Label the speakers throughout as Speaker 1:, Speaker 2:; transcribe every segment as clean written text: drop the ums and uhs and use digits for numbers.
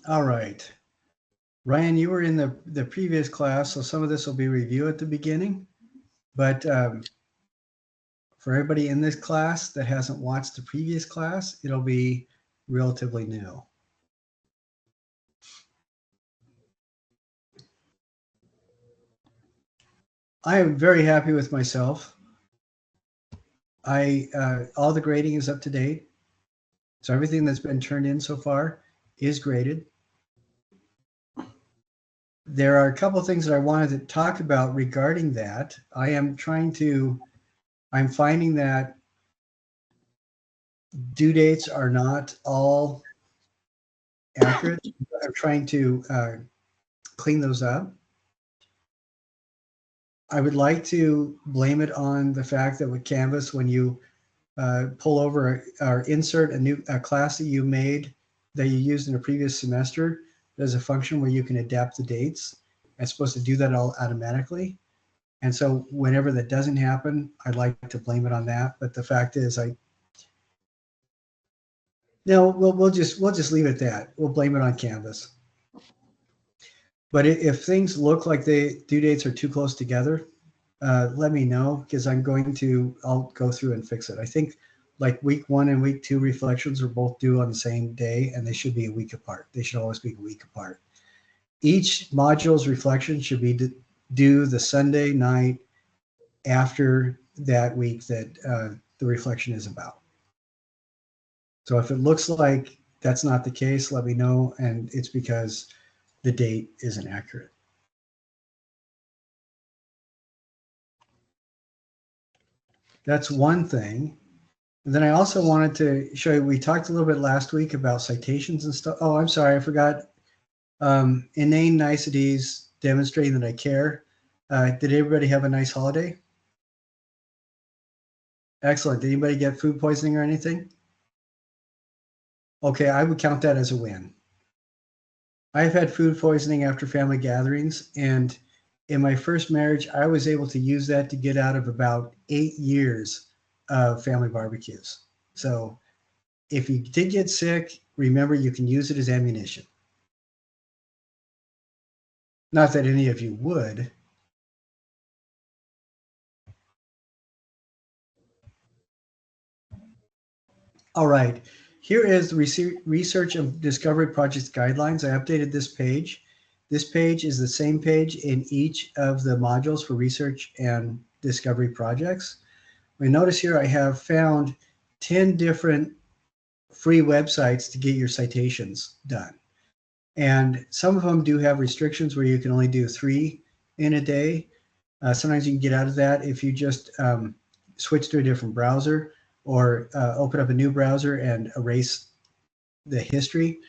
Speaker 1: All right. Ryan, you were in the previous class, so some of this will be review at the beginning. But for everybody in this class that hasn't watched the previous class, it'll be relatively new. I am very happy with myself. All the grading is up to date. So everything that's been turned in so far is graded. There are a couple of things that I wanted to talk about regarding that. I'm finding that due dates are not all accurate. I'm trying to clean those up. I would like to blame it on the fact that with Canvas, when you pull over or insert a class that you made that you used in a previous semester, there's a function where you can adapt the dates. It's supposed to do that all automatically. And so whenever that doesn't happen, I'd like to blame it on that. But the fact is, we'll just leave it at that. We'll blame it on Canvas. But if things look like the due dates are too close together, let me know because I'll go through and fix it. I think like week 1 and week 2 reflections are both due on the same day and they should be a week apart. They should always be a week apart. Each module's reflection should be due the Sunday night after that week that the reflection is about. So if it looks like that's not the case, let me know, and it's because the date isn't accurate. That's one thing. And then I also wanted to show you, we talked a little bit last week about citations and stuff. Oh, I'm sorry, I forgot. Inane niceties demonstrating that I care. Did everybody have a nice holiday? Excellent. Did anybody get food poisoning or anything? Okay, I would count that as a win. I've had food poisoning after family gatherings, and in my first marriage, I was able to use that to get out of about 8 years of family barbecues. So if you did get sick, remember you can use it as ammunition. Not that any of you would. All right. Here is the Research and Discovery Projects Guidelines. I updated this page. This page is the same page in each of the modules for research and discovery projects. We notice here I have found 10 different free websites to get your citations done. And some of them do have restrictions where you can only do 3 in a day. Sometimes you can get out of that if you just switch to a different browser or open up a new browser and erase the history.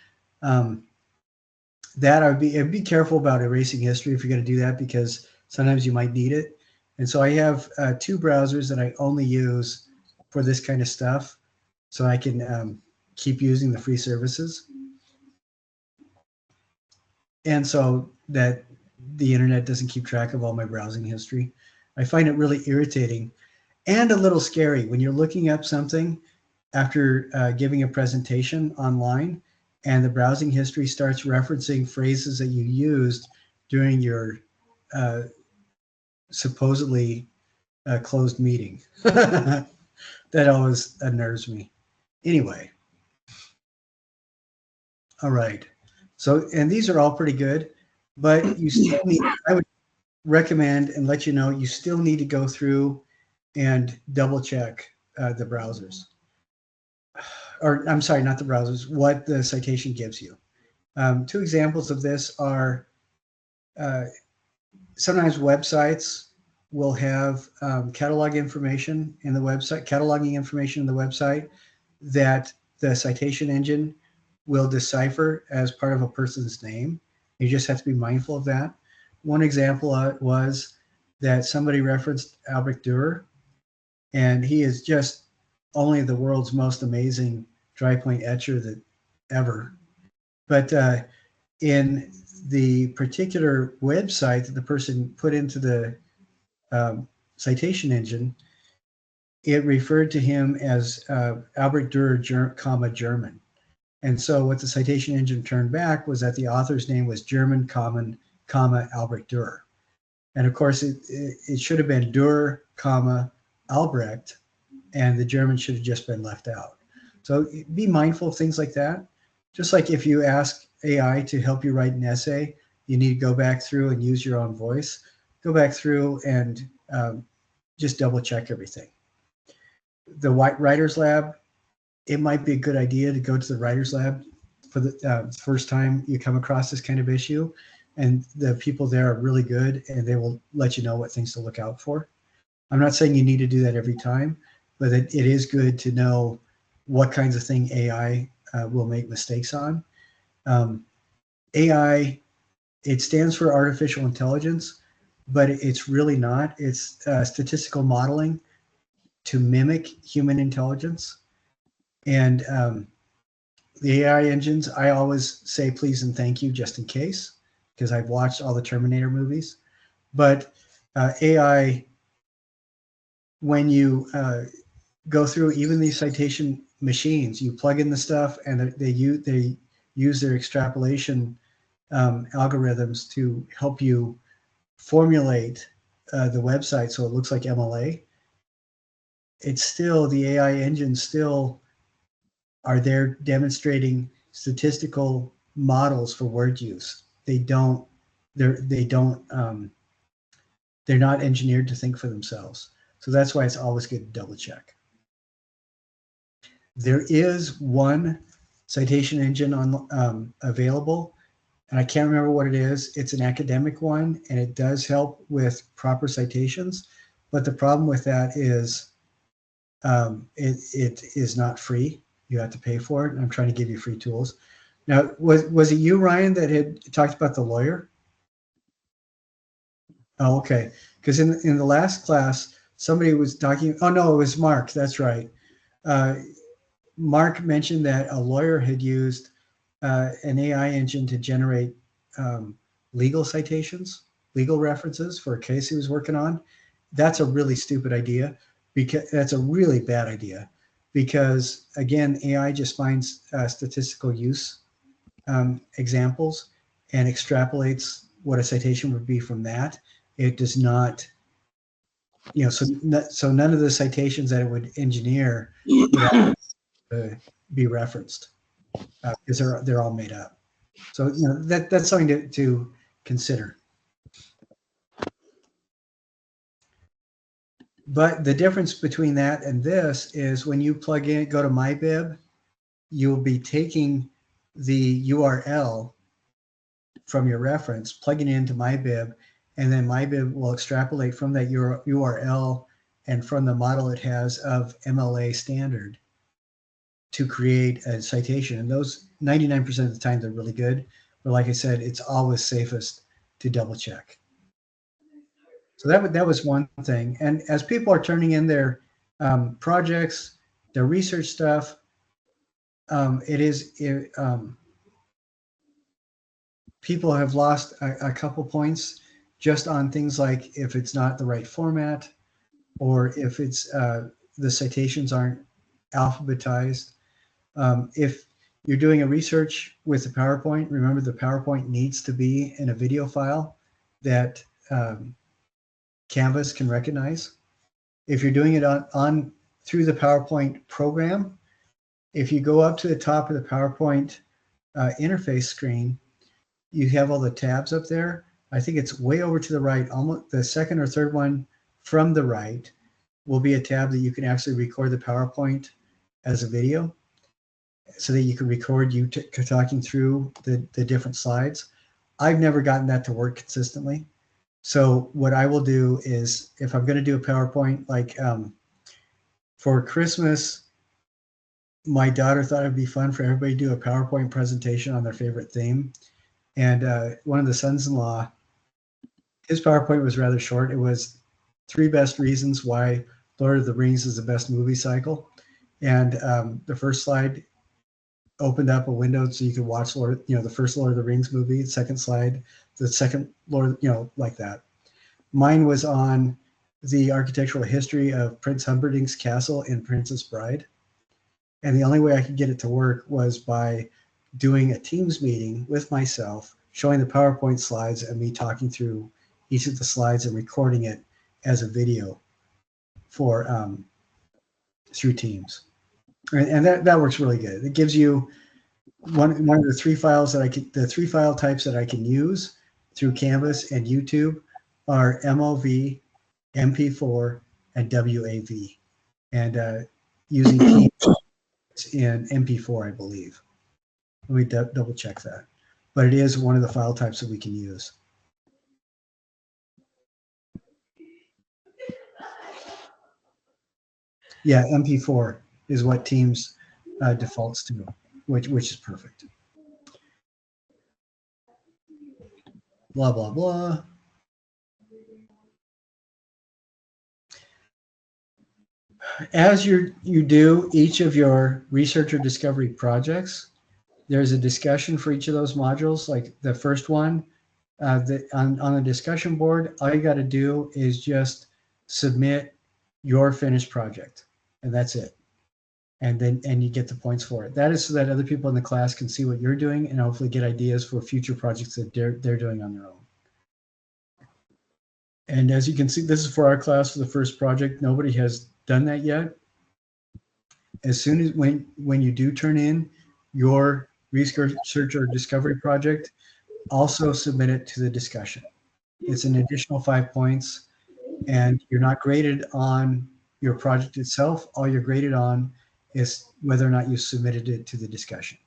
Speaker 1: That I'd be careful about erasing history if you're going to do that because sometimes you might need it. And so I have 2 browsers that I only use for this kind of stuff, so I can keep using the free services, and so that the internet doesn't keep track of all my browsing history. I find it really irritating and a little scary when you're looking up something after giving a presentation online and the browsing history starts referencing phrases that you used during your supposedly closed meeting. That always unnerves me. Anyway, all right. So, and these are all pretty good, but you still need, I would recommend and let you know, you still need to go through and double check the browsers. Or I'm sorry, not the browsers, what the citation gives you. 2 examples of this are sometimes websites will have cataloging information in the website that the citation engine will decipher as part of a person's name. You just have to be mindful of that. One example was that somebody referenced Albrecht Dürer, and he is just only the world's most amazing dry point etcher that ever. But in the particular website that the person put into the citation engine, it referred to him as Albrecht Dürer, German. And so what the citation engine turned back was that the author's name was German, comma, Albrecht Dürer. And of course, it should have been Dürer, comma, Albrecht, and the German should have just been left out. So be mindful of things like that. Just like if you ask AI to help you write an essay, you need to go back through and use your own voice. Go back through and just double check everything. The Writer's Lab, it might be a good idea to go to the Writer's Lab for the first time you come across this kind of issue. And the people there are really good, and they will let you know what things to look out for. I'm not saying you need to do that every time, but it is good to know what kinds of thing AI will make mistakes on. AI, it stands for artificial intelligence, but it's really not. It's statistical modeling to mimic human intelligence. And the AI engines, I always say please and thank you just in case, because I've watched all the Terminator movies. But AI, when you go through even these citation machines, you plug in the stuff and they use their extrapolation algorithms to help you formulate the website so it looks like MLA. It's still, the AI engines still are there demonstrating statistical models for word use. They're not engineered to think for themselves. So that's why it's always good to double check. There is one citation engine on available, and I can't remember what it is. It's an academic one, and it does help with proper citations. But the problem with that is it is not free. You have to pay for it. And I'm trying to give you free tools. Now, was it you, Ryan, that had talked about the lawyer? Oh, okay. Because in the last class, somebody was talking. Oh no, it was Mark. That's right. Mark mentioned that a lawyer had used an AI engine to generate legal citations, legal references for a case he was working on. That's a really stupid idea, because that's a really bad idea, because again, AI just finds statistical use examples and extrapolates what a citation would be from that. It does not, so none of the citations that it would engineer would be referenced because they're all made up. So that's something to consider. But the difference between that and this is when you plug in, go to MyBib, you'll be taking the URL from your reference, plugging it into MyBib, and then MyBib will extrapolate from that URL and from the model it has of MLA standard to create a citation. And those 99% of the time, they're really good. But like I said, it's always safest to double check. So that was one thing. And as people are turning in their projects, their research stuff, people have lost a couple points just on things like if it's not the right format, or if it's the citations aren't alphabetized. If you're doing a research with the PowerPoint, remember the PowerPoint needs to be in a video file that Canvas can recognize. If you're doing it on through the PowerPoint program, if you go up to the top of the PowerPoint interface screen, you have all the tabs up there. I think it's way over to the right, almost the second or third one from the right will be a tab that you can actually record the PowerPoint as a video, so that you can record you talking through the different slides. I've never gotten that to work consistently. So what I will do is, if I'm going to do a PowerPoint, like for Christmas, my daughter thought it'd be fun for everybody to do a PowerPoint presentation on their favorite theme. And one of the sons-in-law, his PowerPoint was rather short. It was 3 best reasons why Lord of the Rings is the best movie cycle. And the first slide opened up a window so you could watch the first Lord of the Rings movie. The second slide, the second Lord, like that. Mine was on the architectural history of Prince Humperdinck's castle in Princess Bride. And the only way I could get it to work was by doing a Teams meeting with myself, showing the PowerPoint slides and me talking through each of the slides and recording it as a video for through Teams. And that works really good. It gives you one of the three files that the three file types that I can use through Canvas and YouTube are MOV, MP4, and WAV. And using Teams in MP4, I believe. Let me double check that. But it is one of the file types that we can use. Yeah, MP4 is what Teams defaults to, which is perfect. Blah, blah, blah. As you do each of your research or discovery projects, there's a discussion for each of those modules. Like the first one, on the discussion board, all you got to do is just submit your finished project, and that's it. And you get the points for it. That is so that other people in the class can see what you're doing and hopefully get ideas for future projects that they're doing on their own. And as you can see, this is for our class for the first project. Nobody has done that yet. As soon as when you do turn in your research or discovery project, also submit it to the discussion. It's an additional 5 points, and you're not graded on your project itself. All you're graded on is whether or not you submitted it to the discussion.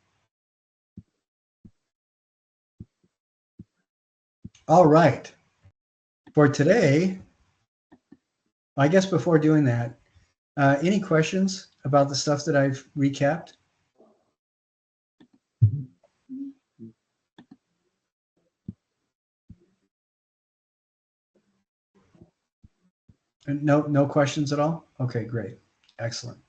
Speaker 1: All right. For today, I guess before doing that, any questions about the stuff that I've recapped? No questions at all? Okay, great. Excellent.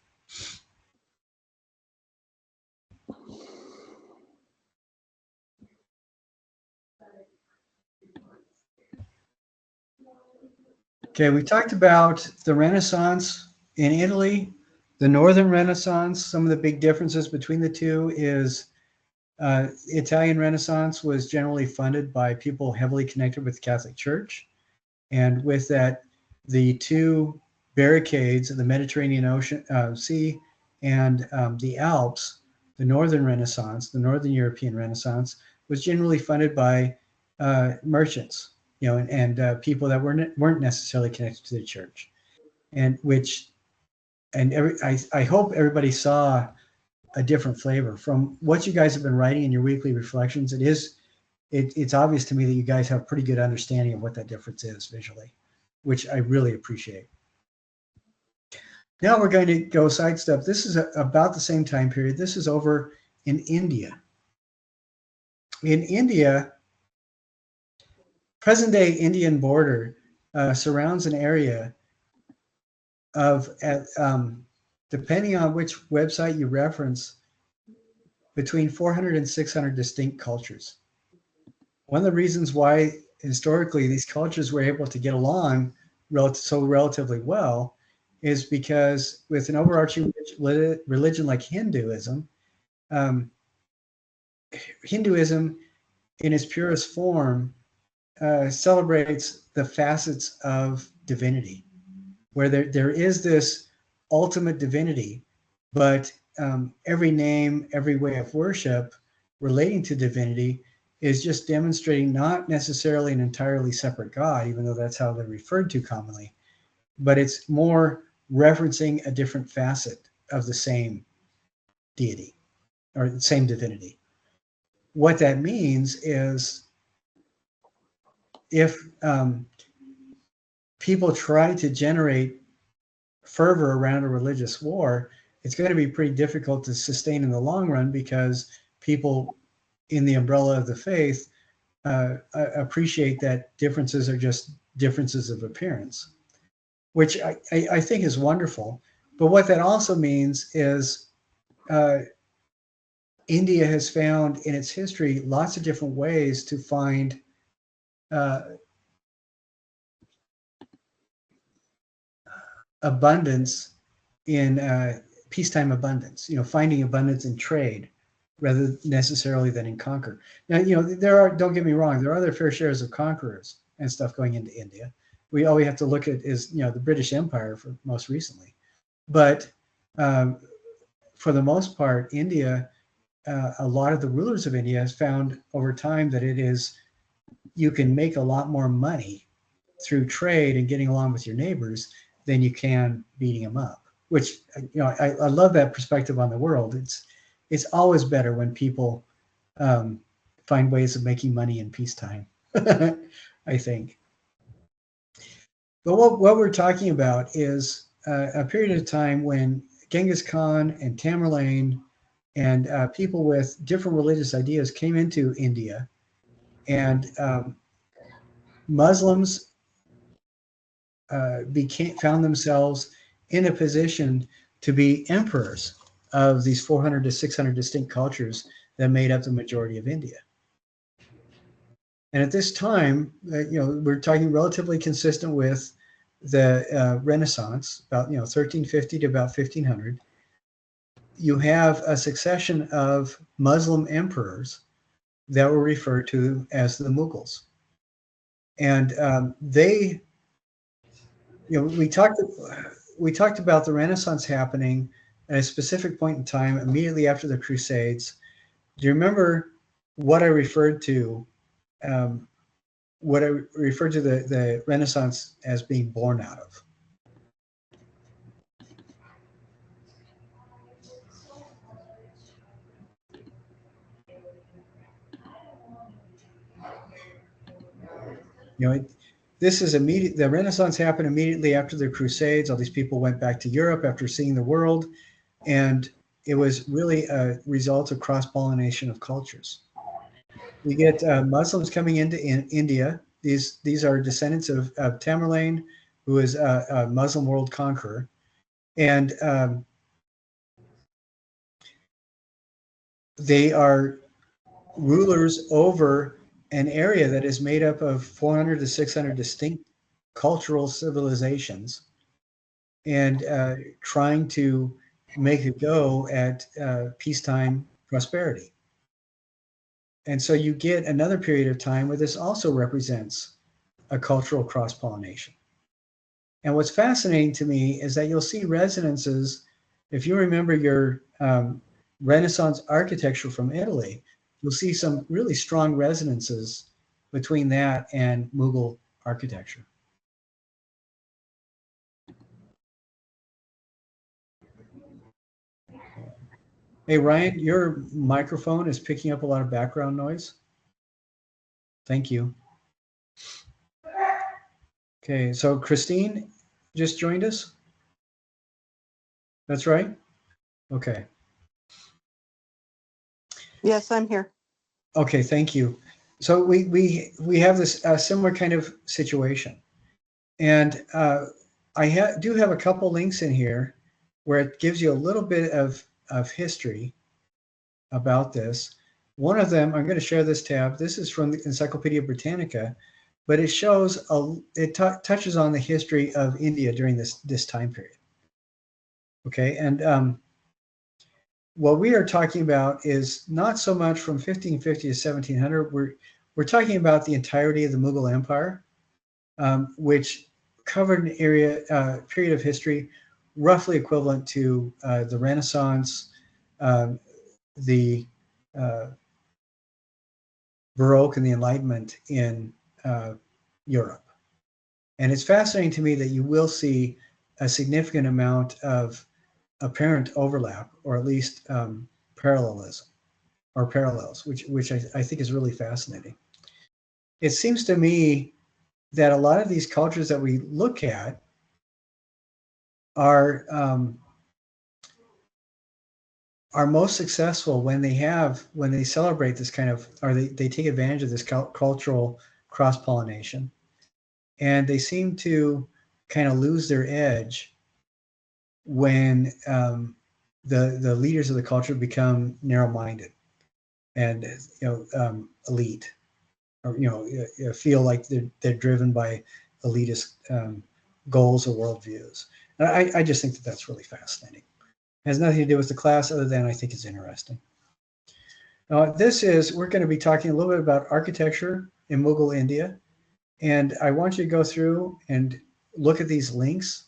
Speaker 1: Okay, we talked about the Renaissance in Italy, the Northern Renaissance. Some of the big differences between the two is Italian Renaissance was generally funded by people heavily connected with the Catholic Church. And with that, the two barricades of the Mediterranean Ocean, Sea and the Alps, the Northern Renaissance, the Northern European Renaissance, was generally funded by merchants, and people that weren't necessarily connected to the church, and I hope everybody saw a different flavor from what you guys have been writing in your weekly reflections. It's obvious to me that you guys have a pretty good understanding of what that difference is visually, which I really appreciate. Now we're going to go sidestep. This is about the same time period. This is over in India. In India, present-day Indian border surrounds an area of, depending on which website you reference, between 400 and 600 distinct cultures. One of the reasons why historically these cultures were able to get along relatively well is because with an overarching religion like Hinduism, Hinduism in its purest form celebrates the facets of divinity, where there is this ultimate divinity, but every name, every way of worship relating to divinity is just demonstrating not necessarily an entirely separate God, even though that's how they're referred to commonly, but it's more referencing a different facet of the same deity or the same divinity. What that means is if people try to generate fervor around a religious war, it's going to be pretty difficult to sustain in the long run because people in the umbrella of the faith appreciate that differences are just differences of appearance, which I think is wonderful. But what that also means is India has found in its history lots of different ways to find abundance in peacetime abundance, finding abundance in trade rather necessarily than in conquer. Now, don't get me wrong, there are other fair shares of conquerors and stuff going into India. All we have to look at is, the British Empire for most recently. But for the most part, India, a lot of the rulers of India has found over time that you can make a lot more money through trade and getting along with your neighbors than you can beating them up. Which, I love that perspective on the world. It's always better when people find ways of making money in peacetime, I think. But what we're talking about is a period of time when Genghis Khan and Tamerlane and people with different religious ideas came into India, and Muslims found themselves in a position to be emperors of these 400 to 600 distinct cultures that made up the majority of India. And at this time, we're talking relatively consistent with the Renaissance, about 1350 to about 1500. You have a succession of Muslim emperors that were referred to as the Mughals, and they, we talked about the Renaissance happening at a specific point in time immediately after the Crusades. Do you remember what I referred to? What I referred to the Renaissance as being born out of? This is immediate. The Renaissance happened immediately after the Crusades. All these people went back to Europe after seeing the world, and it was really a result of cross-pollination of cultures. We get Muslims coming into India. These are descendants of Tamerlane, who is a Muslim world conqueror, and they are rulers over an area that is made up of 400 to 600 distinct cultural civilizations, and trying to make a go at peacetime prosperity. And so you get another period of time where this also represents a cultural cross-pollination. And what's fascinating to me is that you'll see resonances. If you remember your Renaissance architecture from Italy, you'll see some really strong resonances between that and Mughal architecture. Hey, Ryan, your microphone is picking up a lot of background noise. Thank you. Okay, so Christine just joined us. That's right? Okay.
Speaker 2: Yes, I'm here.
Speaker 1: Okay, thank you. So we have this similar kind of situation. And I do have a couple links in here where it gives you a little bit of history about this. One of them, I'm going to share this tab. This is from the Encyclopedia Britannica, but it shows, touches on the history of India during this time period. Okay, and what we are talking about is not so much from 1550 to 1700. We're talking about the entirety of the Mughal Empire, which covered an period of history roughly equivalent to the Renaissance, the Baroque, and the Enlightenment in Europe. And it's fascinating to me that you will see a significant amount of apparent overlap, or at least parallelism or parallels, which I think is really fascinating. It seems to me that a lot of these cultures that we look at are most successful when they celebrate this kind of, or they take advantage of this cultural cross-pollination, and they seem to kind of lose their edge when the leaders of the culture become narrow-minded and elite, or feel like they're driven by elitist goals or worldviews. And I just think that that's really fascinating. Has nothing to do with the class other than I think it's interesting. Now, we're going to be talking a little bit about architecture in Mughal India. And I want you to go through and look at these links,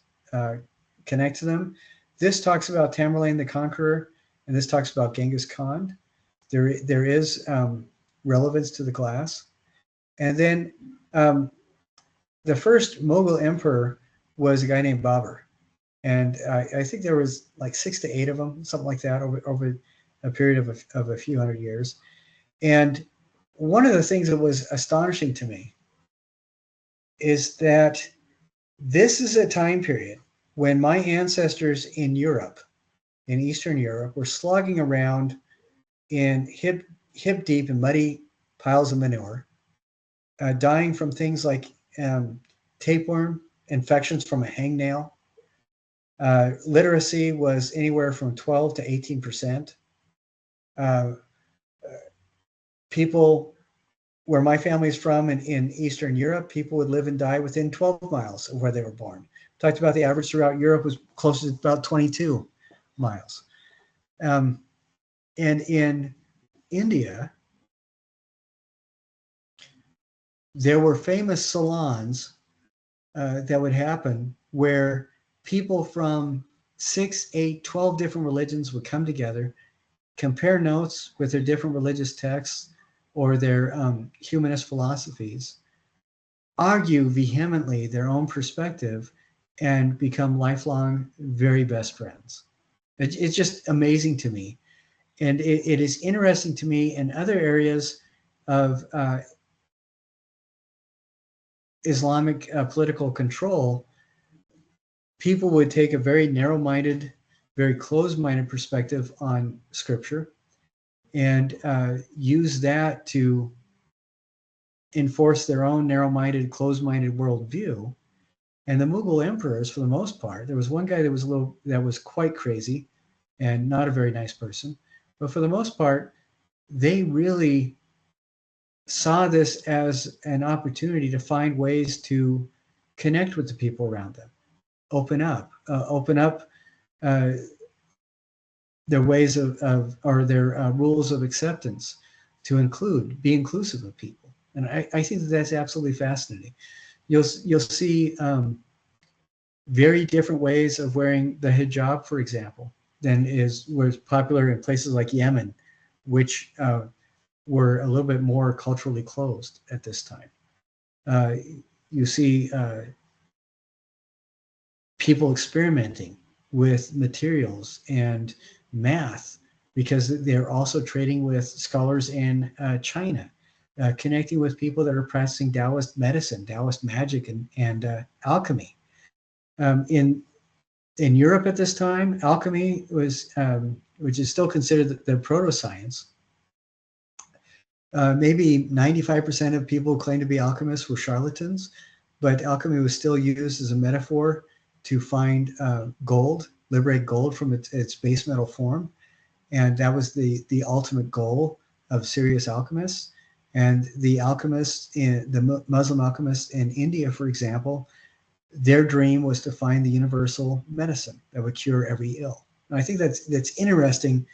Speaker 1: connect to them. This talks about Tamerlane the Conqueror, and this talks about Genghis Khan. There is relevance to the class. And then the first Mughal emperor was a guy named Babur. And I think there was like 6 to 8 of them, something like that, over a period of a few hundred years. And one of the things that was astonishing to me is that this is a time period when my ancestors in Europe, in Eastern Europe, were slogging around in hip deep in muddy piles of manure, dying from things like tapeworm, infections from a hangnail. Literacy was anywhere from 12 to 18%. People, where my family's from in Eastern Europe, people would live and die within 12 miles of where they were born. Talked about the average throughout Europe was close to about 22 miles. And in India, there were famous salons that would happen where people from 6, 8, 12 different religions would come together, compare notes with their different religious texts or their humanist philosophies, argue vehemently their own perspective, and become lifelong, very best friends. It's just amazing to me. And it is interesting to me in other areas of Islamic political control, people would take a very narrow-minded, very closed-minded perspective on scripture and use that to enforce their own narrow-minded, closed-minded worldview. And the Mughal emperors, for the most part, there was one guy that was quite crazy and not a very nice person, but for the most part, they really saw this as an opportunity to find ways to connect with the people around them, open up their ways or their rules of acceptance to be inclusive of people. And I think that's absolutely fascinating. You'll see very different ways of wearing the hijab, for example, than was popular in places like Yemen, which were a little bit more culturally closed at this time. You see people experimenting with materials and math because they're also trading with scholars in China, connecting with people that are practicing Taoist medicine, Taoist magic, and alchemy. In Europe at this time, alchemy was, which is still considered the proto-science. Maybe 95% of people who claim to be alchemists were charlatans, but alchemy was still used as a metaphor to find gold, liberate gold from its base metal form. And that was the ultimate goal of serious alchemists. And the alchemists, the Muslim alchemists in India, for example, their dream was to find the universal medicine that would cure every ill. And I think that's interesting.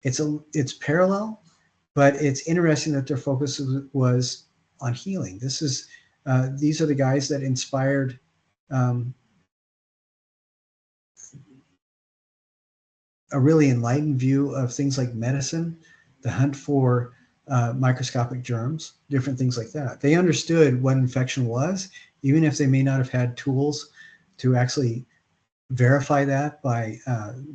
Speaker 1: It's parallel, but it's interesting that their focus was on healing. These are the guys that inspired a really enlightened view of things like medicine, the hunt for microscopic germs, different things like that. They understood what infection was, even if they may not have had tools to actually verify that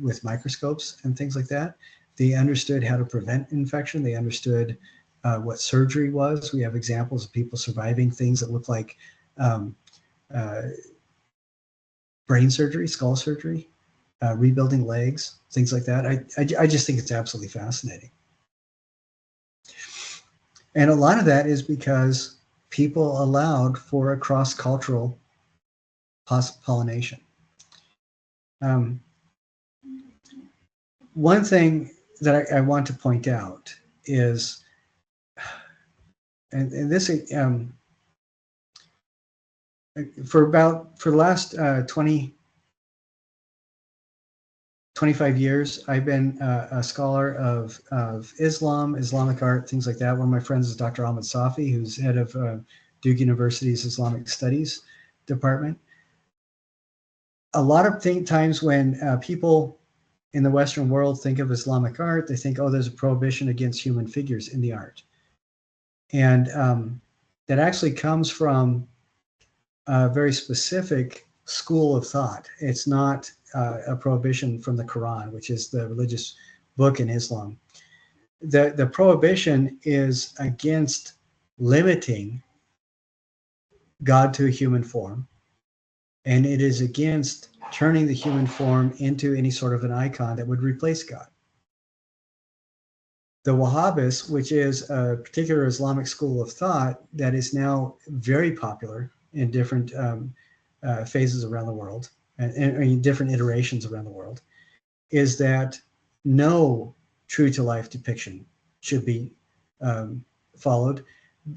Speaker 1: with microscopes and things like that. They understood how to prevent infection. They understood what surgery was. We have examples of people surviving things that look like brain surgery, skull surgery, rebuilding legs, things like that. I just think it's absolutely fascinating. And a lot of that is because people allowed for a cross-cultural pollination. One thing that I want to point out is, and this for the last 20 25 years, I've been a scholar of Islam, Islamic art, things like that. One of my friends is Dr. Ahmed Safi, who's head of Duke University's Islamic Studies department. A lot of times when people in the Western world think of Islamic art, they think, oh, there's a prohibition against human figures in the art. And that actually comes from a very specific school of thought. It's not a prohibition from the Quran, which is the religious book in Islam. The prohibition is against limiting God to a human form, and it is against turning the human form into any sort of an icon that would replace God. The Wahhabis, which is a particular Islamic school of thought that is now very popular in different phases around the world, and in different iterations around the world, is that no true to life depiction should be followed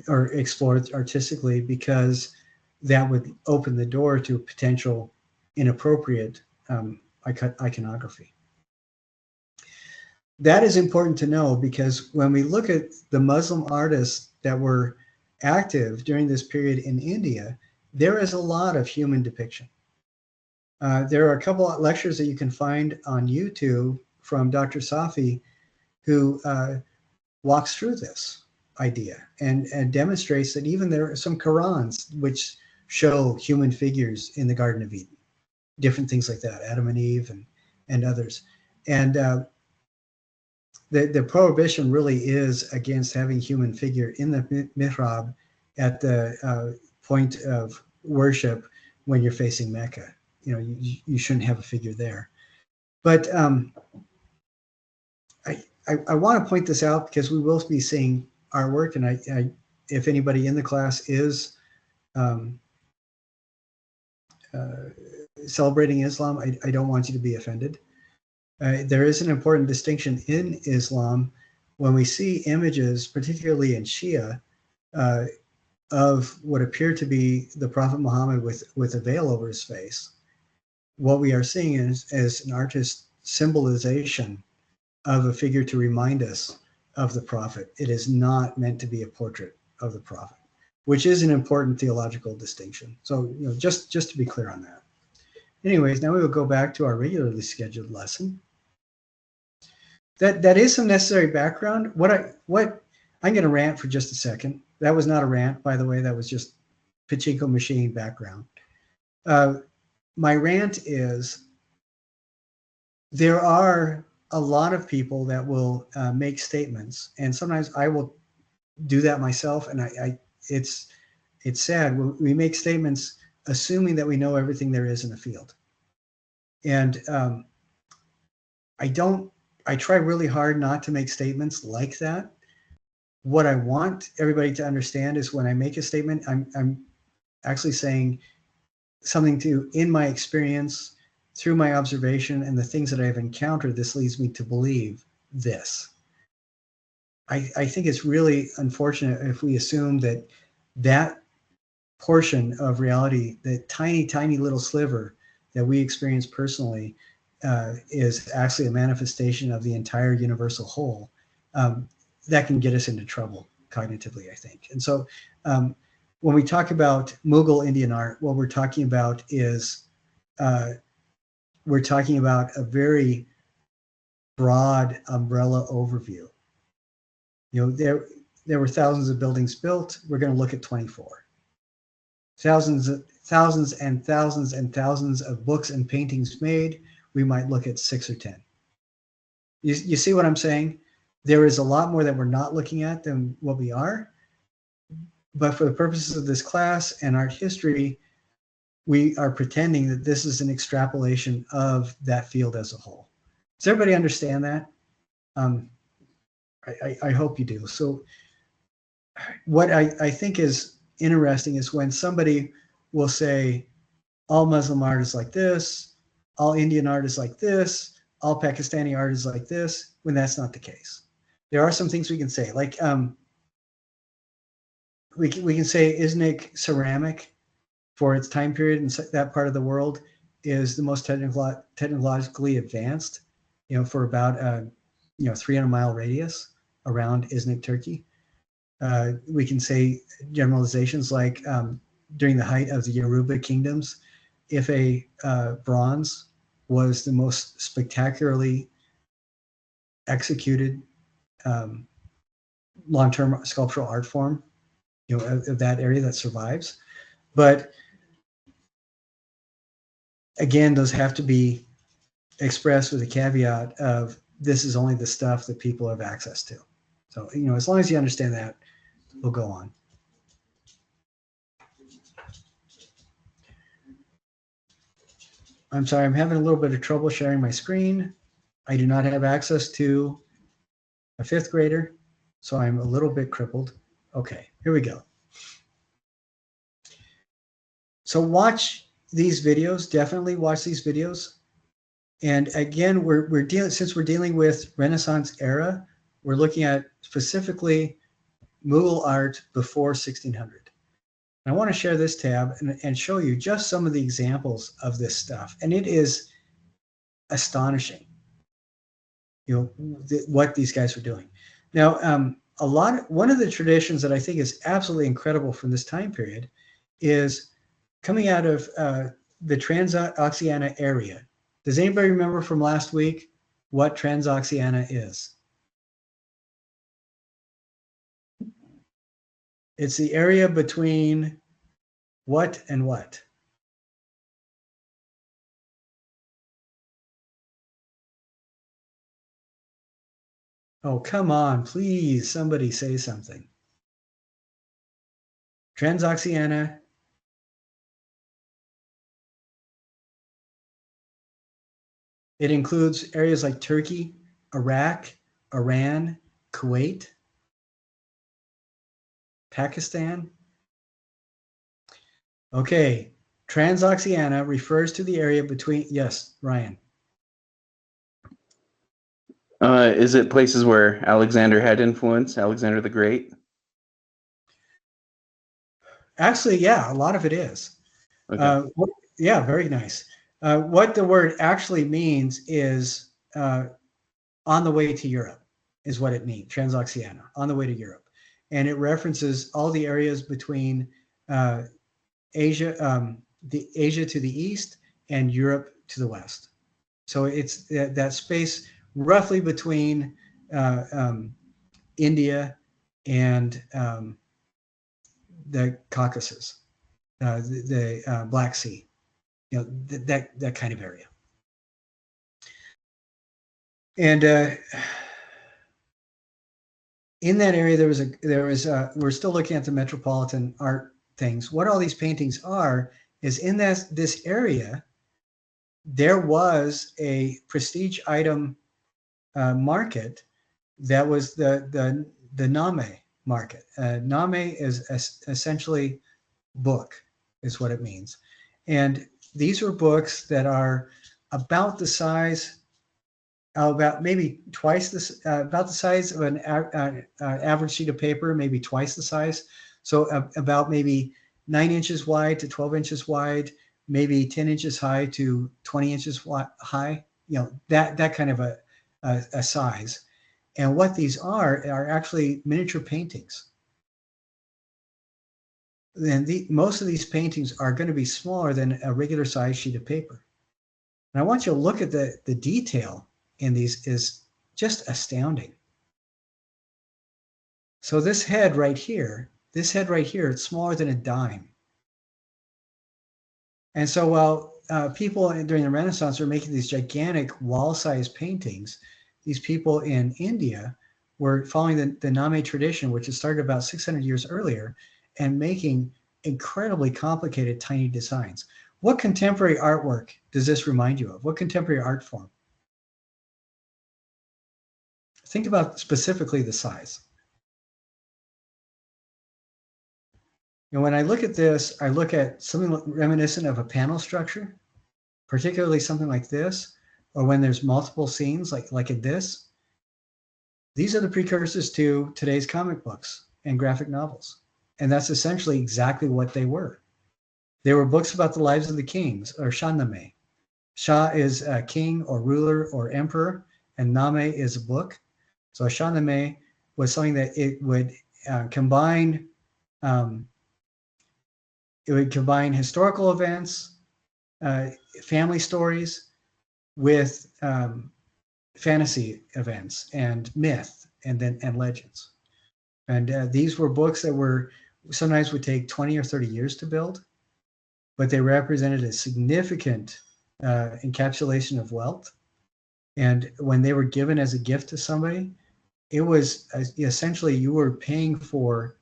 Speaker 1: or explored artistically, because that would open the door to potential inappropriate iconography. That is important to know, because when we look at the Muslim artists that were active during this period in India, there is a lot of human depiction. There are a couple of lectures that you can find on YouTube from Dr. Safi, who walks through this idea and demonstrates that even there are some Qurans which show human figures in the Garden of Eden, different things like that, Adam and Eve and others. And the prohibition really is against having human figure in the mihrab at the point of worship when you're facing Mecca. You know, you shouldn't have a figure there. But I want to point this out because we will be seeing artwork, and I if anybody in the class is celebrating Islam, I don't want you to be offended. There is an important distinction in Islam when we see images, particularly in Shia, of what appear to be the Prophet Muhammad with a veil over his face. What we are seeing is an artist's symbolization of a figure to remind us of the Prophet. It is not meant to be a portrait of the Prophet, which is an important theological distinction. So, you know, just to be clear on that. Anyways, now we will go back to our regularly scheduled lesson. That is some necessary background. I'm going to rant for just a second. That was not a rant, by the way. That was just pachinko machine background. My rant is there are a lot of people that will make statements, and sometimes I will do that myself. And it's sad when we make statements assuming that we know everything there is in the field. And I try really hard not to make statements like that. What I want everybody to understand is when I make a statement, I'm actually saying something in my experience, through my observation and the things that I've encountered, this leads me to believe this. I think it's really unfortunate if we assume that portion of reality, the tiny, tiny little sliver that we experience personally, is actually a manifestation of the entire universal whole. That can get us into trouble cognitively, I think. And so when we talk about Mughal Indian art, what we're talking about is we're talking about a very broad umbrella overview. You know, there were thousands of buildings built. We're going to look at 24. Thousands and thousands and thousands of books and paintings made. We might look at 6 or 10. You see what I'm saying? There is a lot more that we're not looking at than what we are. But for the purposes of this class and art history, we are pretending that this is an extrapolation of that field as a whole. Does everybody understand that? I hope you do. So what I think is interesting is when somebody will say, all Muslim art is like this, all Indian art is like this, all Pakistani art is like this, when that's not the case. There are some things we can say, like we can say Iznik ceramic for its time period in that part of the world is the most technologically advanced. for about 300-mile radius around Iznik, Turkey. We can say generalizations like during the height of the Yoruba kingdoms, if a bronze was the most spectacularly executed long-term sculptural art form, of that area that survives. But again, those have to be expressed with a caveat of this is only the stuff that people have access to. So, as long as you understand that, we'll go on. I'm sorry, I'm having a little bit of trouble sharing my screen. I do not have access to a fifth grader, so I'm a little bit crippled. Okay, here we go. So watch these videos, definitely watch these videos. And again, we're dealing with Renaissance era, we're looking at specifically Mughal art before 1600. I want to share this tab and show you just some of the examples of this stuff. And it is astonishing, what these guys are doing. Now, one of the traditions that I think is absolutely incredible from this time period is coming out of the Transoxiana area. Does anybody remember from last week what Transoxiana is? It's the area between what and what? Oh, come on, please, somebody say something. Transoxiana. It includes areas like Turkey, Iraq, Iran, Kuwait, Pakistan. Okay, Transoxiana refers to the area between, yes, Ryan.
Speaker 2: Is it places where Alexander had influence, Alexander the Great?
Speaker 1: Actually, yeah, a lot of it is.
Speaker 2: Okay.
Speaker 1: Yeah, very nice. What the word actually means is on the way to Europe is what it means, Transoxiana, on the way to Europe. And it references all the areas between Asia, the Asia to the east and Europe to the west. So it's that space roughly between India and the Caucasus, the Black Sea, that kind of area. And in that area, we're still looking at the metropolitan art things. What all these paintings are is in this area, there was a prestige item market that was the Nameh market. Nameh is essentially book, is what it means. And these were books that are about the size, about maybe twice this, about the size of an average sheet of paper, maybe twice the size. So about maybe 9 inches wide to 12 inches wide, maybe 10 inches high to 20 inches high, that kind of a size. And what these are actually miniature paintings. And most of these paintings are going to be smaller than a regular size sheet of paper. And I want you to look at the detail in these is just astounding. So this head right here, it's smaller than a dime. And so while people during the Renaissance are making these gigantic wall-sized paintings, these people in India were following the Nameh tradition, which had started about 600 years earlier, and making incredibly complicated tiny designs. What contemporary artwork does this remind you of? What contemporary art form? Think about specifically the size. And when I look at this, I look at something reminiscent of a panel structure, particularly something like this, or when there's multiple scenes like in this. These are the precursors to today's comic books and graphic novels. And that's essentially exactly what they were. They were books about the lives of the kings, or Shahnameh. Shah is a king or ruler or emperor, and Nameh is a book. So a Nameh was something that it would combine. It would combine historical events, family stories, with fantasy events and myth and legends. And these were books that were sometimes would take 20 or 30 years to build, but they represented a significant encapsulation of wealth. And when they were given as a gift to somebody, it was essentially you were paying for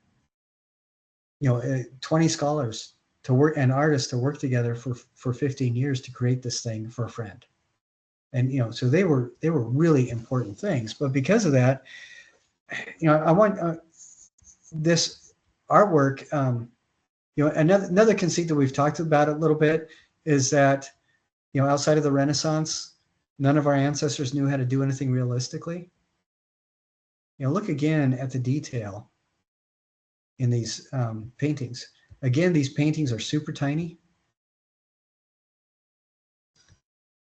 Speaker 1: 20 scholars to work and artists to work together for 15 years to create this thing for a friend. And so they were really important things. But because of that, I want this artwork. Another conceit that we've talked about a little bit is that outside of the Renaissance, none of our ancestors knew how to do anything realistically. Look again at the detail in these paintings. Again, these paintings are super tiny.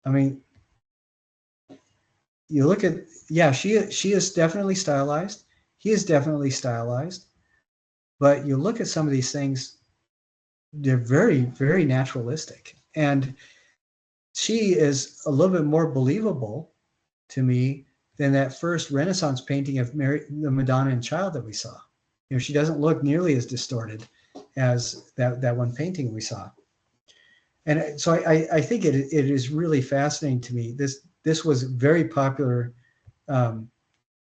Speaker 1: I mean, you look at, she is definitely stylized. He is definitely stylized. But you look at some of these things, they're very, very naturalistic. And she is a little bit more believable to me than that first Renaissance painting of Mary, the Madonna and Child that we saw. She doesn't look nearly as distorted as that one painting we saw. And so I think it is really fascinating to me. This was a very popular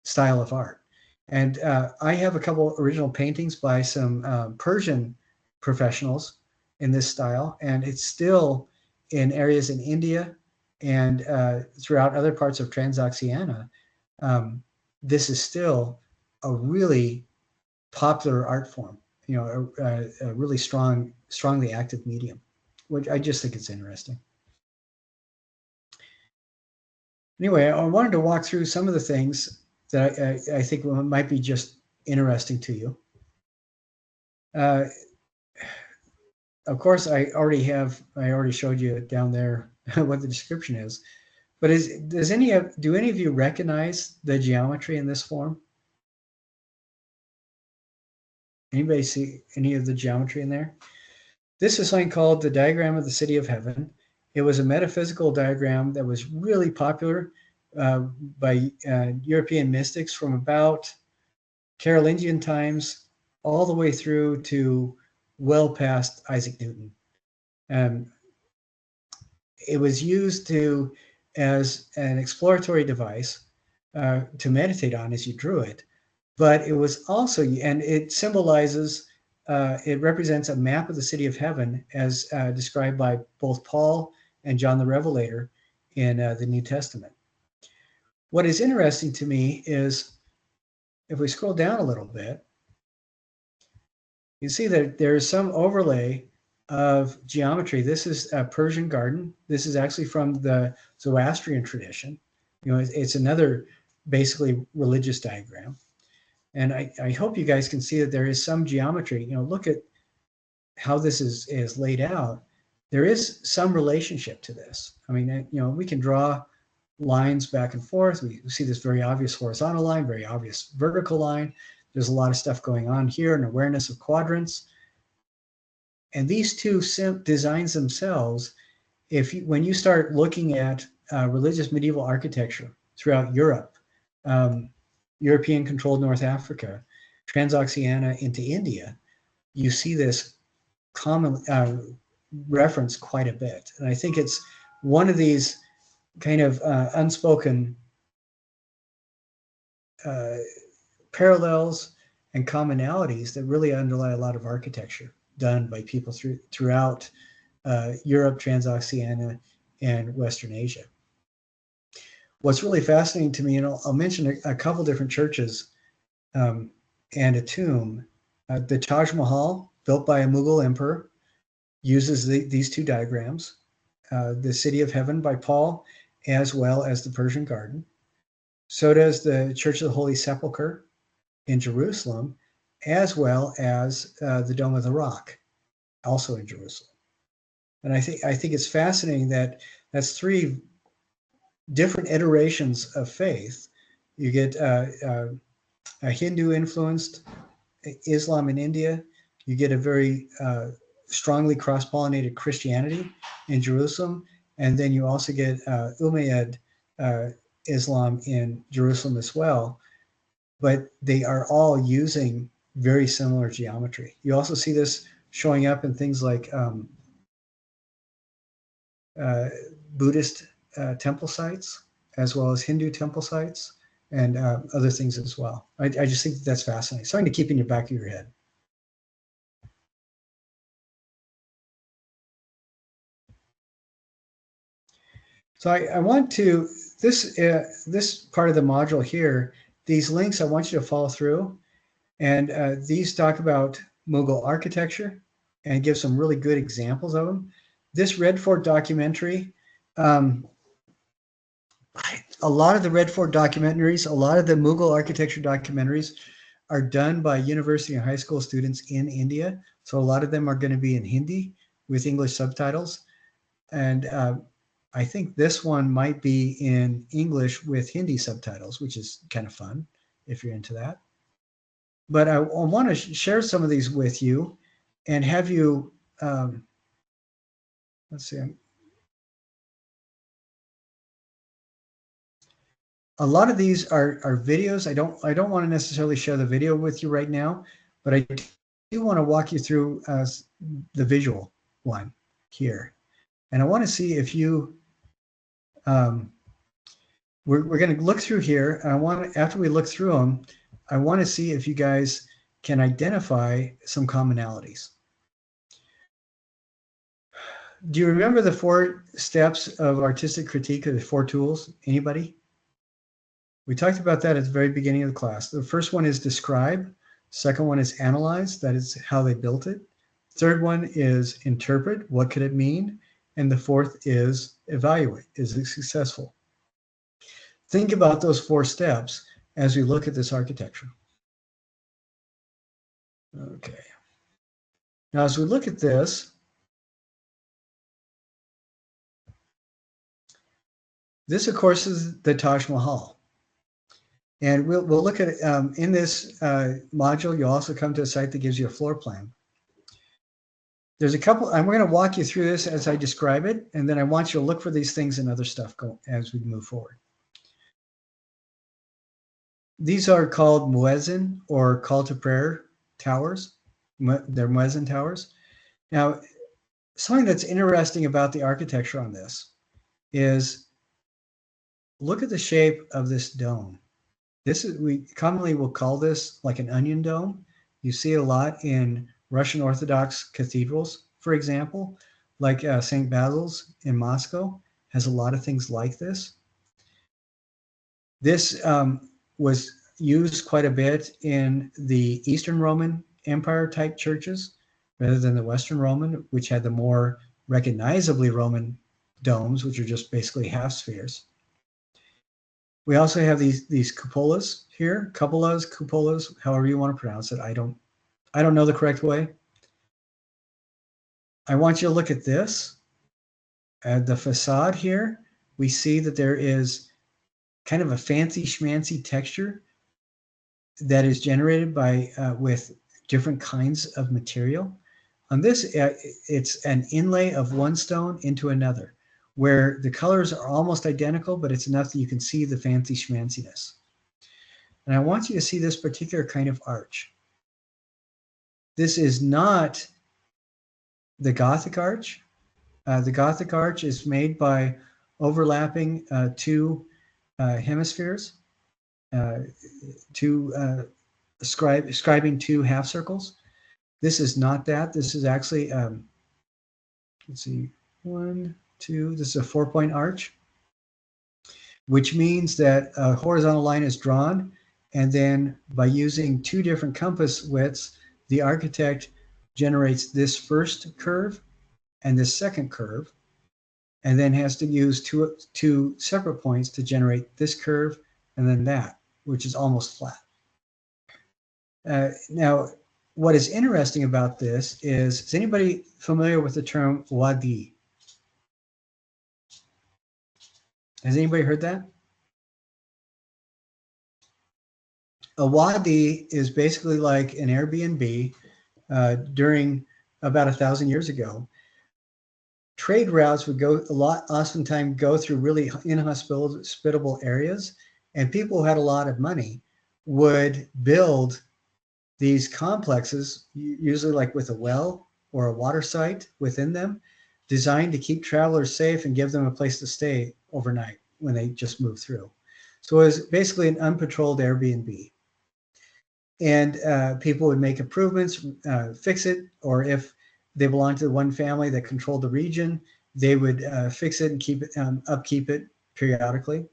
Speaker 1: style of art. And I have a couple original paintings by some Persian professionals in this style, and it's still in areas in India and throughout other parts of Transoxiana. This is still a really popular art form, a really strongly active medium, which I just think it's interesting. Anyway, I wanted to walk through some of the things that I think might be just interesting to you. Of course, I already showed you down there what the description is. But do any of you recognize the geometry in this form? Anybody see any of the geometry in there? This is something called the diagram of the City of Heaven. It was a metaphysical diagram that was really popular by European mystics from about Carolingian times all the way through to well past Isaac Newton. It was used as an exploratory device to meditate on as you drew it, but it was also, and it symbolizes, it represents a map of the City of Heaven as described by both Paul and John the Revelator in the New Testament. What is interesting to me is if we scroll down a little bit, you see that there is some overlay of geometry. This is a Persian garden. This is actually from the Zoroastrian tradition. It's another basically religious diagram. And I hope you guys can see that there is some geometry. Look at how this is laid out. There is some relationship to this. I mean, we can draw lines back and forth. We see this very obvious horizontal line, very obvious vertical line. There's a lot of stuff going on here, an awareness of quadrants. And these two designs themselves, when you start looking at religious medieval architecture throughout Europe, European-controlled North Africa, Transoxiana into India, you see this common reference quite a bit. And I think it's one of these kind of unspoken parallels and commonalities that really underlie a lot of architecture done by people throughout Europe, Transoxiana, and Western Asia. What's really fascinating to me, and I'll mention a couple different churches and a tomb. The Taj Mahal, built by a Mughal emperor, uses these two diagrams. The City of Heaven by Paul, as well as the Persian Garden. So does the Church of the Holy Sepulchre in Jerusalem, as well as the Dome of the Rock, also in Jerusalem. And I think it's fascinating that that's three different iterations of faith. You get a Hindu-influenced Islam in India. You get a very strongly cross-pollinated Christianity in Jerusalem, and then you also get Umayyad Islam in Jerusalem as well. But they are all using very similar geometry. You also see this showing up in things like Buddhist temple sites, as well as Hindu temple sites, and other things as well. I just think that's fascinating. Something to keep in the back of your head. So I want to, this part of the module here, these links I want you to follow through. And these talk about Mughal architecture and give some really good examples of them. This Red Fort documentary, a lot of the Red Fort documentaries, a lot of the Mughal architecture documentaries are done by university and high school students in India. So a lot of them are going to be in Hindi with English subtitles. And I think this one might be in English with Hindi subtitles, which is kind of fun if you're into that. But I want to share some of these with you and have you, let's see. A lot of these are videos. I don't want to necessarily share the video with you right now, but I do want to walk you through the visual one here. And I want to see if you, we're going to look through here. And after we look through them, I want to see if you guys can identify some commonalities. Do you remember the 4 steps of artistic critique, or the 4 tools? Anybody? We talked about that at the very beginning of the class. The first one is describe. Second one is analyze. That is how they built it. Third one is interpret. What could it mean? And the fourth is evaluate. Is it successful? Think about those 4 steps as we look at this architecture. Okay. Now, as we look at this, this, of course, is the Taj Mahal. And we'll look at it in this module. You'll also come to a site that gives you a floor plan. There's a couple, and we're going to walk you through this as I describe it, and then I want you to look for these things and other stuff as we move forward. These are called muezzin, or call to prayer towers. They're muezzin towers. Now, something that's interesting about the architecture on this is, look at the shape of this dome. We commonly will call this like an onion dome. You see it a lot in Russian Orthodox cathedrals, for example, like St. Basil's in Moscow has a lot of things like this. This was used quite a bit in the Eastern Roman Empire type churches rather than the Western Roman, which had the more recognizably Roman domes, which are just basically half spheres. We also have these cupolas here, cupolas, however you want to pronounce it. I don't know the correct way. I want you to look at this. At the facade here, we see that there is kind of a fancy schmancy texture that is generated by with different kinds of material. On this, it's an inlay of one stone into another, where the colors are almost identical, but it's enough that you can see the fancy schmanciness. And I want you to see this particular kind of arch. This is not the Gothic arch. The Gothic arch is made by overlapping 2 hemispheres, scribing 2 half circles. This is not that. This is actually, let's see, 1, 2, this is a 4-point arch, which means that a horizontal line is drawn, and then by using 2 different compass widths, the architect generates this first curve and this second curve, and then has to use two separate points to generate this curve and then that, which is almost flat. Now, what is interesting about this is anybody familiar with the term wadi? Has anybody heard that? A wadi is basically like an Airbnb during about 1,000 years ago. Trade routes would oftentimes go through really inhospitable areas, and people who had a lot of money would build these complexes, usually like with a well or a water site within them, designed to keep travelers safe and give them a place to stay overnight when they just move through. So it was basically an unpatrolled Airbnb. And people would make improvements, fix it, or if they belonged to one family that controlled the region, they would fix it and keep it, upkeep it periodically.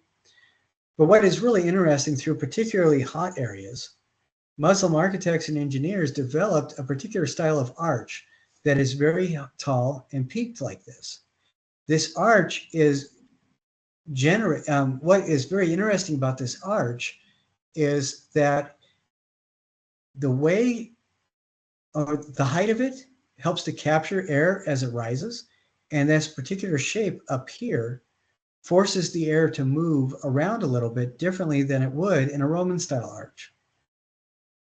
Speaker 1: But what is really interesting, through particularly hot areas, Muslim architects and engineers developed a particular style of arch that is very tall and peaked like this. This arch is what is very interesting about this arch is that the way or the height of it helps to capture air as it rises, and this particular shape up here forces the air to move around a little bit differently than it would in a Roman style arch.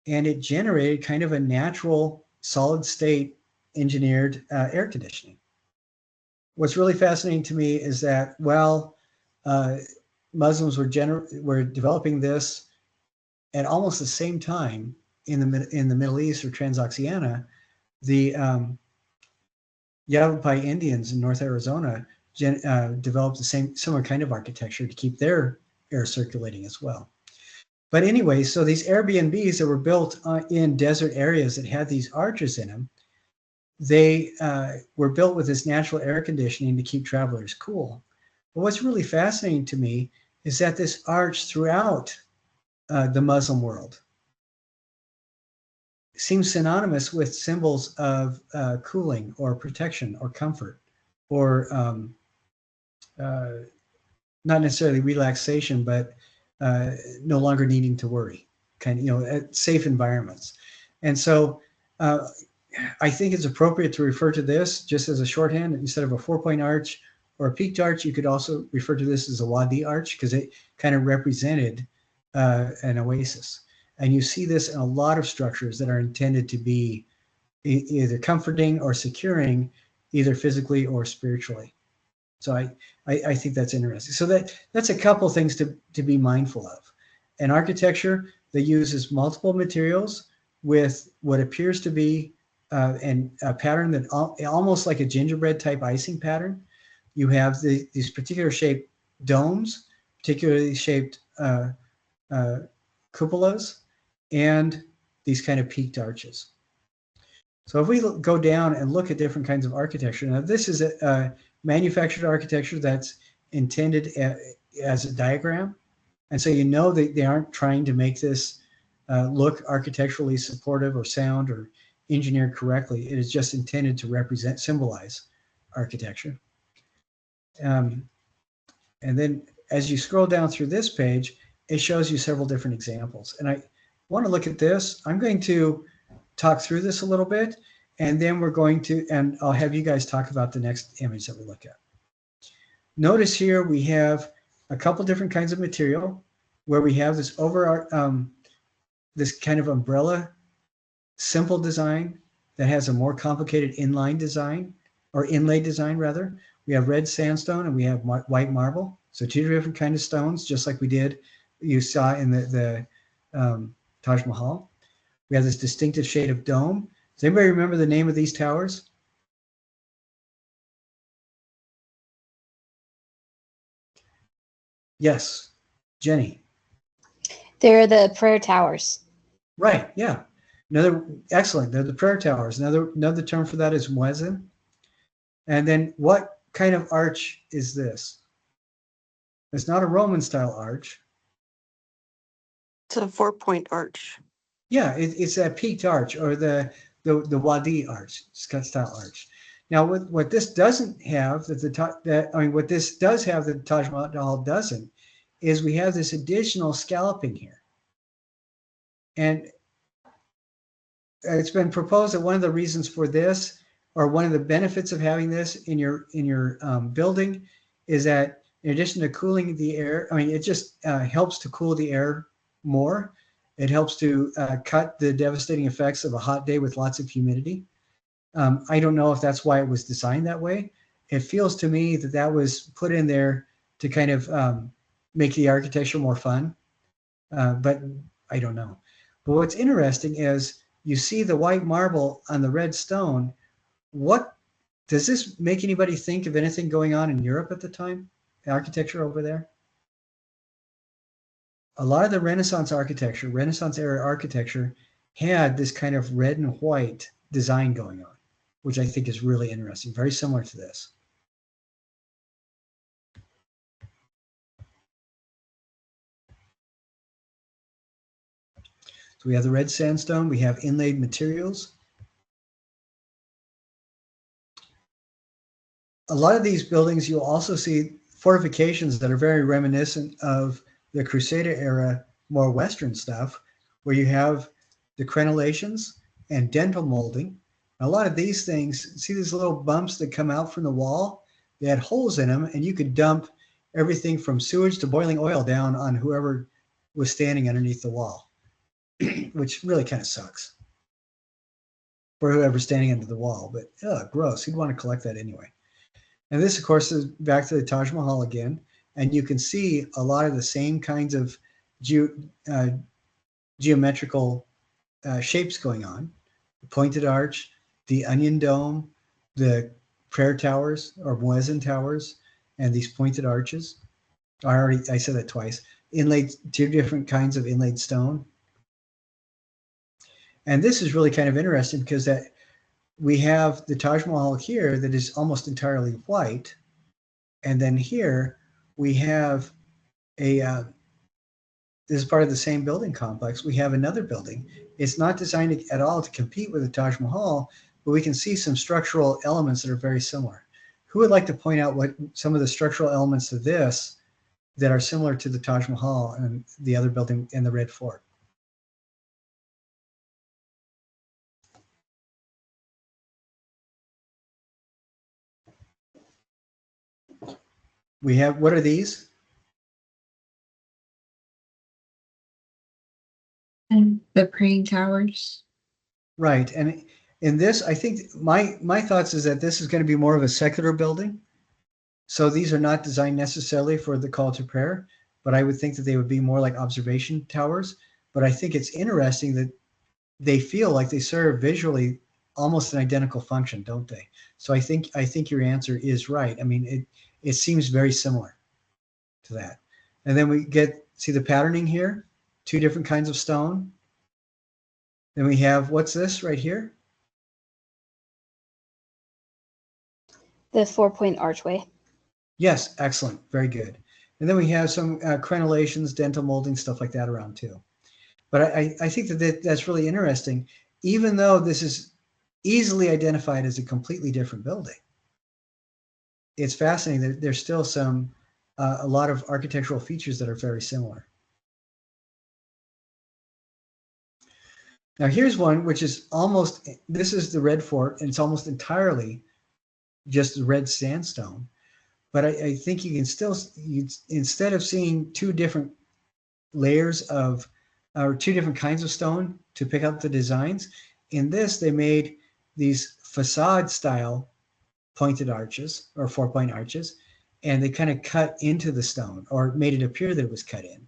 Speaker 1: And it generated kind of a natural solid state engineered air conditioning. What's really fascinating to me is that while Muslims were developing this at almost the same time in the Middle East or Transoxiana, the Yavapai Indians in North Arizona developed the similar kind of architecture to keep their air circulating as well. But anyway, so these Airbnbs that were built in desert areas that had these arches in them, they were built with this natural air conditioning to keep travelers cool. But what's really fascinating to me is that this arch throughout the Muslim world seems synonymous with symbols of cooling or protection or comfort, or not necessarily relaxation, but no longer needing to worry, safe environments. And so I think it's appropriate to refer to this just as a shorthand. Instead of a 4-point arch or a peaked arch, you could also refer to this as a wadi arch, because it kind of represented an oasis. And you see this in a lot of structures that are intended to be either comforting or securing, either physically or spiritually. So I think that's interesting. So that's a couple things to be mindful of. An architecture that uses multiple materials with what appears to be a pattern that almost like a gingerbread type icing pattern. You have these particular shaped domes, particularly shaped cupolas, and these kind of peaked arches. So if we go down and look at different kinds of architecture, now this is a manufactured architecture that's intended as a diagram. And so you know that they aren't trying to make this look architecturally supportive or sound or engineered correctly. It is just intended to symbolize architecture. And then as you scroll down through this page, it shows you several different examples. And I want to look at this. I'm going to talk through this a little bit, and then and I'll have you guys talk about the next image that we look at. Notice here we have a couple different kinds of material where we have this this kind of umbrella, simple design that has a more complicated inline design, or inlay design rather. We have red sandstone and we have white marble. So two different kinds of stones, just like you saw in the Taj Mahal. We have this distinctive shade of dome. Does anybody remember the name of these towers? Yes, Jenny.
Speaker 3: They're the prayer towers.
Speaker 1: Right, yeah. Excellent. They're the prayer towers. Another term for that is muezzin. And then what kind of arch is this? It's not a Roman style arch.
Speaker 4: It's a 4-point arch.
Speaker 1: Yeah, it's a peaked arch, or the wadi arch, style arch. Now, what this doesn't have what this does have that the Taj Mahal doesn't, is we have this additional scalloping here. And it's been proposed that one of the reasons for this, or one of the benefits of having this in your building, is that in addition to cooling the air, I mean, it just helps to cool the air more. It helps to cut the devastating effects of a hot day with lots of humidity. I don't know if that's why it was designed that way. It feels to me that that was put in there to kind of make the architecture more fun, but I don't know. But what's interesting is you see the white marble on the red stone. What does this make anybody think of anything going on in Europe at the time? The architecture over there? A lot of the Renaissance architecture, Renaissance era architecture, had this kind of red and white design going on, which I think is really interesting, very similar to this. So we have the red sandstone, we have inlaid materials. A lot of these buildings, you'll also see fortifications that are very reminiscent of the Crusader era, more Western stuff, where you have the crenellations and dental molding. A lot of these things, see these little bumps that come out from the wall? They had holes in them, and you could dump everything from sewage to boiling oil down on whoever was standing underneath the wall, which really kind of sucks for whoever's standing under the wall. But gross, you'd want to collect that anyway. And this, of course, is back to the Taj Mahal again. And you can see a lot of the same kinds of geometrical shapes going on. The pointed arch, the onion dome, the prayer towers or muezzin towers, and these pointed arches. I said that twice. Inlaid, 2 different kinds of inlaid stone. And this is really kind of interesting because that we have the Taj Mahal here that is almost entirely white. And then here we have this is part of the same building complex. We have another building. It's not designed at all to compete with the Taj Mahal, but we can see some structural elements that are very similar. Who would like to point out what some of the structural elements of this that are similar to the Taj Mahal and the other building in the Red Fort? We have, what are these?
Speaker 5: And the praying towers.
Speaker 1: Right. And in this, I think my thoughts is that this is going to be more of a secular building. So these are not designed necessarily for the call to prayer, but I would think that they would be more like observation towers. But I think it's interesting that they feel like they serve visually almost an identical function, don't they? So I think your answer is right. I mean, it seems very similar to that. And then we see the patterning here, 2 different kinds of stone. Then we have, what's this right here?
Speaker 3: The 4-point archway.
Speaker 1: Yes, excellent, very good. And then we have some crenellations, dental molding, stuff like that around too. But I think that's really interesting, even though this is easily identified as a completely different building. It's fascinating that there's still a lot of architectural features that are very similar. Now here's one which is this is the Red Fort, and it's almost entirely just red sandstone. But I think you can still, instead of seeing 2 different layers or 2 different kinds of stone to pick out the designs, in this they made these facade style pointed arches or 4-point arches, and they kind of cut into the stone or made it appear that it was cut in.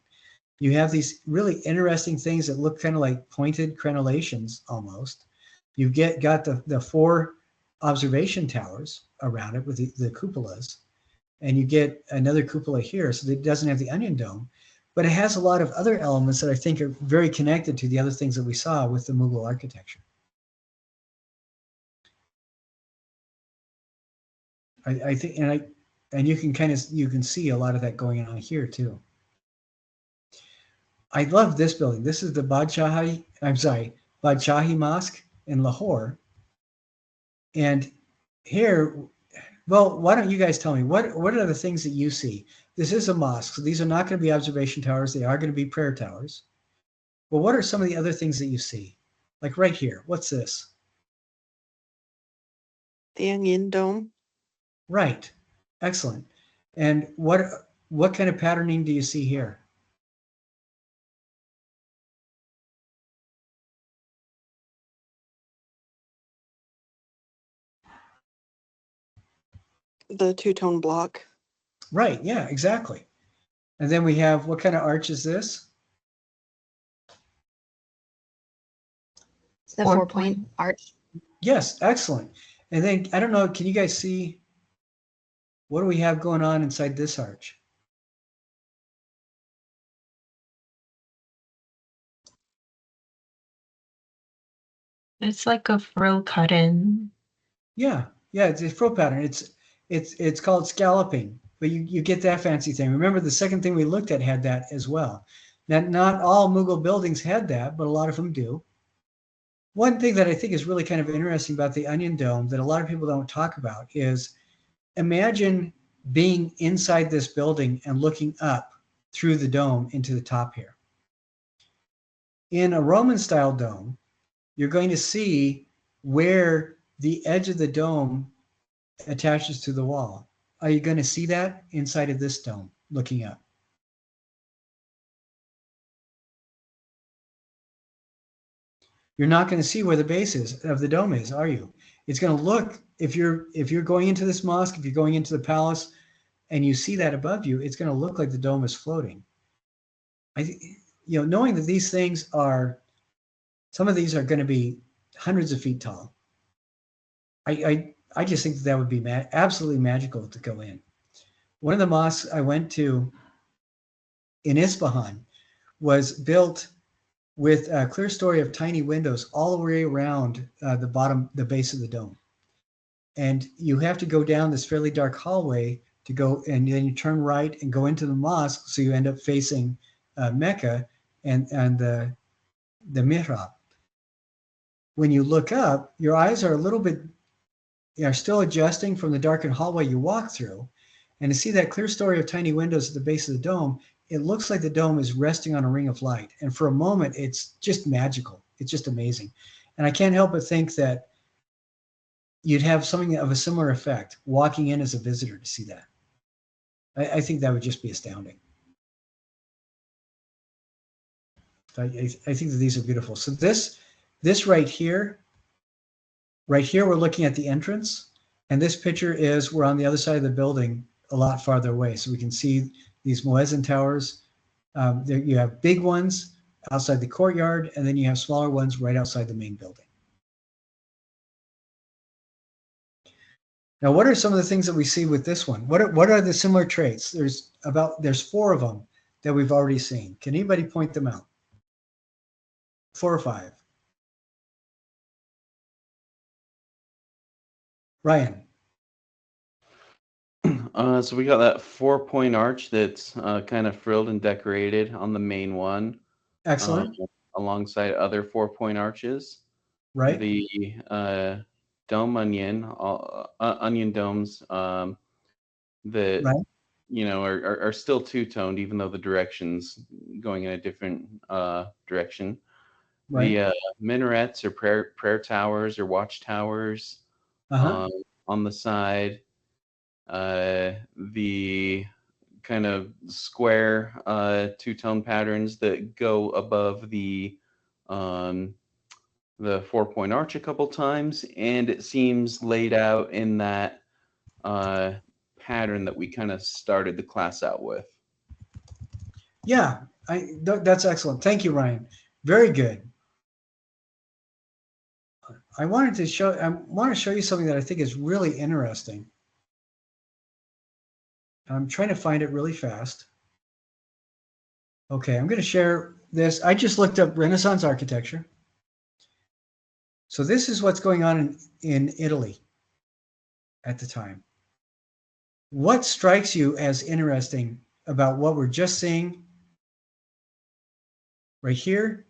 Speaker 1: You have these really interesting things that look kind of like pointed crenellations almost. You've got the 4 observation towers around it with the cupolas, and you get another cupola here, so it doesn't have the onion dome, but it has a lot of other elements that I think are very connected to the other things that we saw with the Mughal architecture. I think, and you can see a lot of that going on here too. I love this building. This is the Badshaahi Mosque in Lahore. And here, well, why don't you guys tell me, what are the things that you see? This is a mosque, so these are not going to be observation towers. They are going to be prayer towers. Well, what are some of the other things that you see? Like right here, what's this?
Speaker 4: The onion dome.
Speaker 1: Right, excellent. And what kind of patterning do you see here?
Speaker 4: The two-tone block.
Speaker 1: Right, yeah, exactly. And then we have, what kind of arch is this?
Speaker 3: It's the 4-point arch.
Speaker 1: Yes, excellent. And then, I don't know, can you guys see, what do we have going on inside this arch?
Speaker 5: It's like a frill cut in.
Speaker 1: Yeah, it's a frill pattern. It's called scalloping, but you get that fancy thing. Remember, the second thing we looked at had that as well. Now, not all Mughal buildings had that, but a lot of them do. One thing that I think is really kind of interesting about the onion dome that a lot of people don't talk about is, imagine being inside this building and looking up through the dome into the top here. In a Roman style dome, you're going to see where the edge of the dome attaches to the wall. Are you going to see that inside of this dome looking up? You're not going to see where the base is of the dome is, are you? It's going to look, if you're going into this mosque, if you're going into the palace and you see that above you, it's going to look like the dome is floating. Knowing that these things are, some of these are going to be hundreds of feet tall. I just think that would be absolutely magical to go in. One of the mosques I went to in Isfahan was built with a clear story of tiny windows all the way around the base of the dome. And you have to go down this fairly dark hallway to go, and then you turn right and go into the mosque, so you end up facing Mecca and the mihrab. When you look up, your eyes are a little bit, are still adjusting from the darkened hallway you walk through, and to see that clear story of tiny windows at the base of the dome, it looks like the dome is resting on a ring of light. And for a moment, it's just magical. It's just amazing. And I can't help but think that you'd have something of a similar effect walking in as a visitor to see that. I think that would just be astounding. I think that these are beautiful. So this right here, we're looking at the entrance. And this picture is, we're on the other side of the building a lot farther away. So we can see these Muezzin towers. There you have big ones outside the courtyard, and then you have smaller ones right outside the main building. Now, what are some of the things that we see with this one? What are the similar traits? There's 4 of them that we've already seen. Can anybody point them out? 4 or 5? Ryan.
Speaker 2: So we got that 4-point arch that's kind of frilled and decorated on the main one.
Speaker 1: Excellent.
Speaker 2: Alongside other 4-point arches.
Speaker 1: Right.
Speaker 2: The dome onion domes that
Speaker 1: right.
Speaker 2: Are still two-toned, even though the direction's going in a different direction.
Speaker 1: Right.
Speaker 2: The minarets or prayer towers or watchtowers on the side. The kind of square two-tone patterns that go above the 4-point arch a couple times, and it seems laid out in that pattern that we kind of started the class out with.
Speaker 1: Yeah, that's excellent. Thank you, Ryan. Very good. I want to show you something that I think is really interesting. I'm trying to find it really fast. Okay, I'm going to share this. I just looked up Renaissance architecture. So this is what's going on in Italy at the time. What strikes you as interesting about what we're just seeing right here,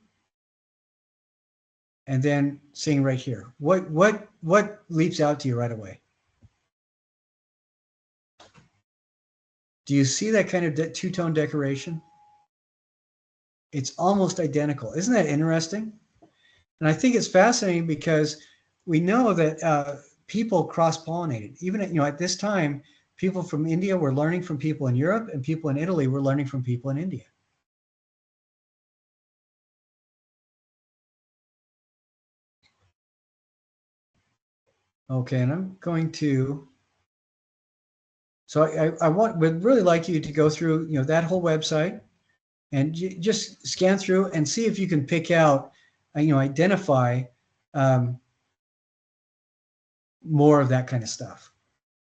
Speaker 1: and then seeing right here? What leaps out to you right away? Do you see that kind of two-tone decoration? It's almost identical. Isn't that interesting? And I think it's fascinating because we know that people cross-pollinated. Even at this time, People from India were learning from people in Europe, and people in Italy were learning from people in India. Okay, and I'm going to, so would really like you to go through, that whole website and just scan through and see if you can pick out, identify more of that kind of stuff.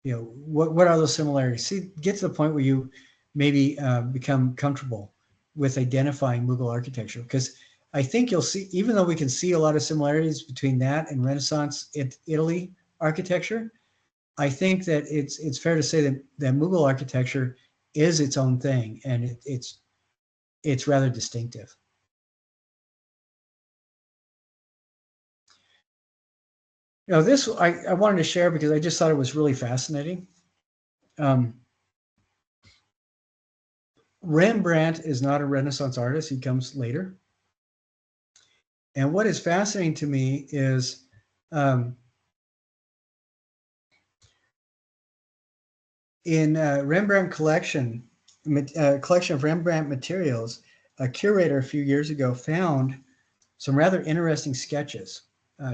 Speaker 1: What are those similarities? See, get to the point where you maybe become comfortable with identifying Mughal architecture, because I think you'll see, even though we can see a lot of similarities between that and Renaissance Italy architecture, I think that it's fair to say that Mughal architecture is its own thing, and it's rather distinctive. This I wanted to share because I just thought it was really fascinating. Rembrandt is not a Renaissance artist. He comes later. And what is fascinating to me is in Rembrandt collection of Rembrandt materials, a curator a few years ago found some rather interesting sketches.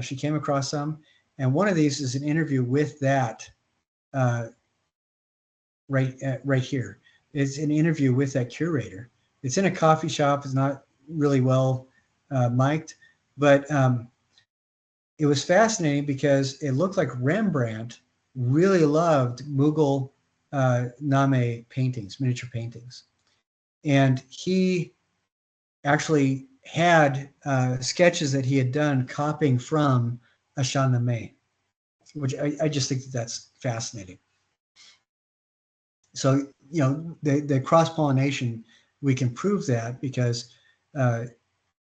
Speaker 1: She came across some, and one of these is an interview with that right here. It's an interview with that curator. It's in a coffee shop. It's not really well mic'd, but it was fascinating because it looked like Rembrandt really loved Mughal Nameh paintings, miniature paintings. And he actually had sketches that he had done copying from a Shah Nameh, which I just think that's fascinating. So, the cross-pollination, we can prove that because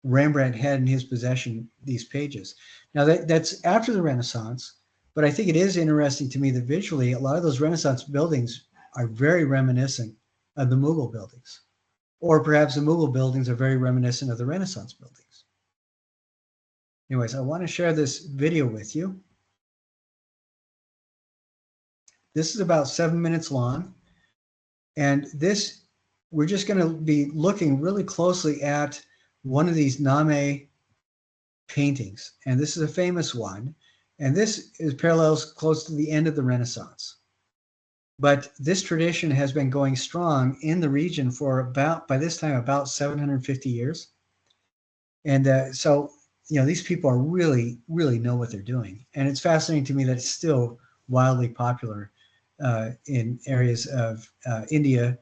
Speaker 1: Rembrandt had in his possession these pages. Now, that's after the Renaissance, but I think it is interesting to me that visually, a lot of those Renaissance buildings are very reminiscent of the Mughal buildings. Or perhaps the Mughal buildings are very reminiscent of the Renaissance buildings. Anyways, I want to share this video with you. This is about 7 minutes long. And we're just going to be looking really closely at one of these Nameh paintings. And this is a famous one. And this is parallels close to the end of the Renaissance. But this tradition has been going strong in the region for by this time, about 750 years. And so, these people are really, really know what they're doing. And it's fascinating to me that it's still wildly popular in areas of India,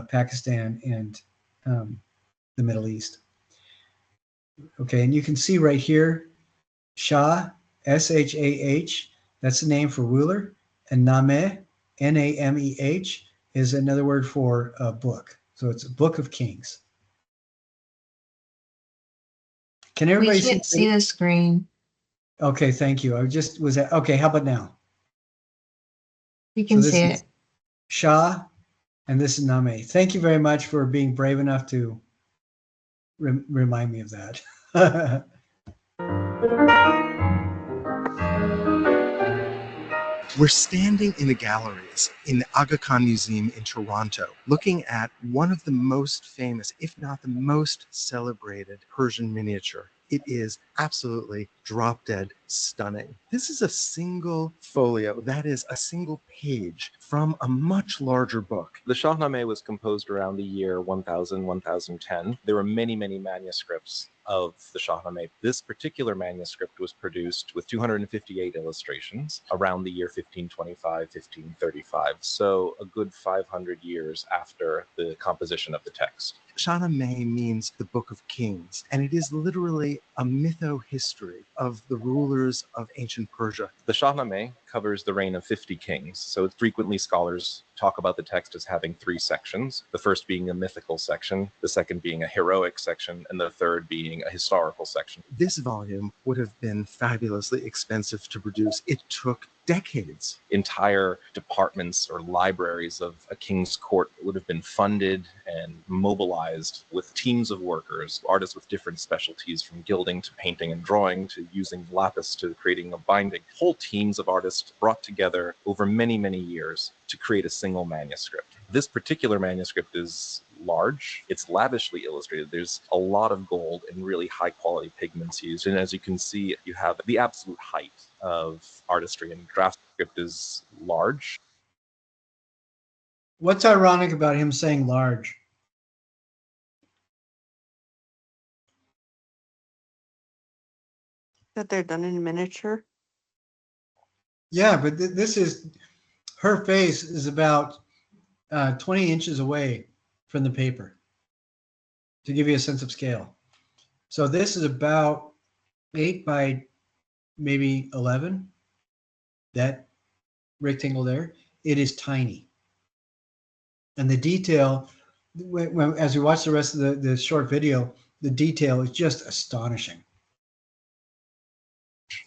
Speaker 1: Pakistan, and the Middle East. Okay, and you can see right here, Shah, S-H-A-H, that's the name for ruler, and Nameh, N-A-M-E-H, is another word for a book. So it's a book of kings. Can everybody
Speaker 5: We can't see the screen.
Speaker 1: Okay, thank you. Okay, how about now?
Speaker 5: You can
Speaker 1: this
Speaker 5: see
Speaker 1: is
Speaker 5: it.
Speaker 1: Shah, and this is Nameh. Thank you very much for being brave enough to remind me of that.
Speaker 6: We're standing in the galleries in the Aga Khan Museum in Toronto, looking at one of the most famous, if not the most celebrated Persian miniature. It is absolutely drop-dead stunning. This is a single folio, that is a single page from a much larger book.
Speaker 7: The Shahnameh was composed around the year 1000, 1010. There were many, many manuscripts of the Shahnameh. This particular manuscript was produced with 258 illustrations around the year 1525, 1535. So a good 500 years after the composition of the text.
Speaker 6: Shahnameh means the Book of Kings, and it is literally a mytho-history of the rulers of ancient Persia.
Speaker 7: The Shahnameh covers the reign of 50 kings, so frequently scholars talk about the text as having 3 sections, the first being a mythical section, the second being a heroic section, and the third being a historical section.
Speaker 6: This volume would have been fabulously expensive to produce. It took decades.
Speaker 7: Entire departments or libraries of a king's court would have been funded and mobilized with teams of workers, artists with different specialties, from gilding to painting and drawing to using lapis to creating a binding. Whole teams of artists brought together over many, many years to create a single manuscript. This particular manuscript is large. It's lavishly illustrated. There's a lot of gold and really high quality pigments used. And as you can see, you have the absolute height of artistry, and draft script is large.
Speaker 1: What's ironic about him saying large?
Speaker 4: That they're done in miniature.
Speaker 1: Yeah, but this is, her face is about 20 inches away from the paper, to give you a sense of scale. So this is about 8 by maybe 11, that rectangle there. It is tiny. And the detail, as we watch the rest of the short video, the detail is just astonishing.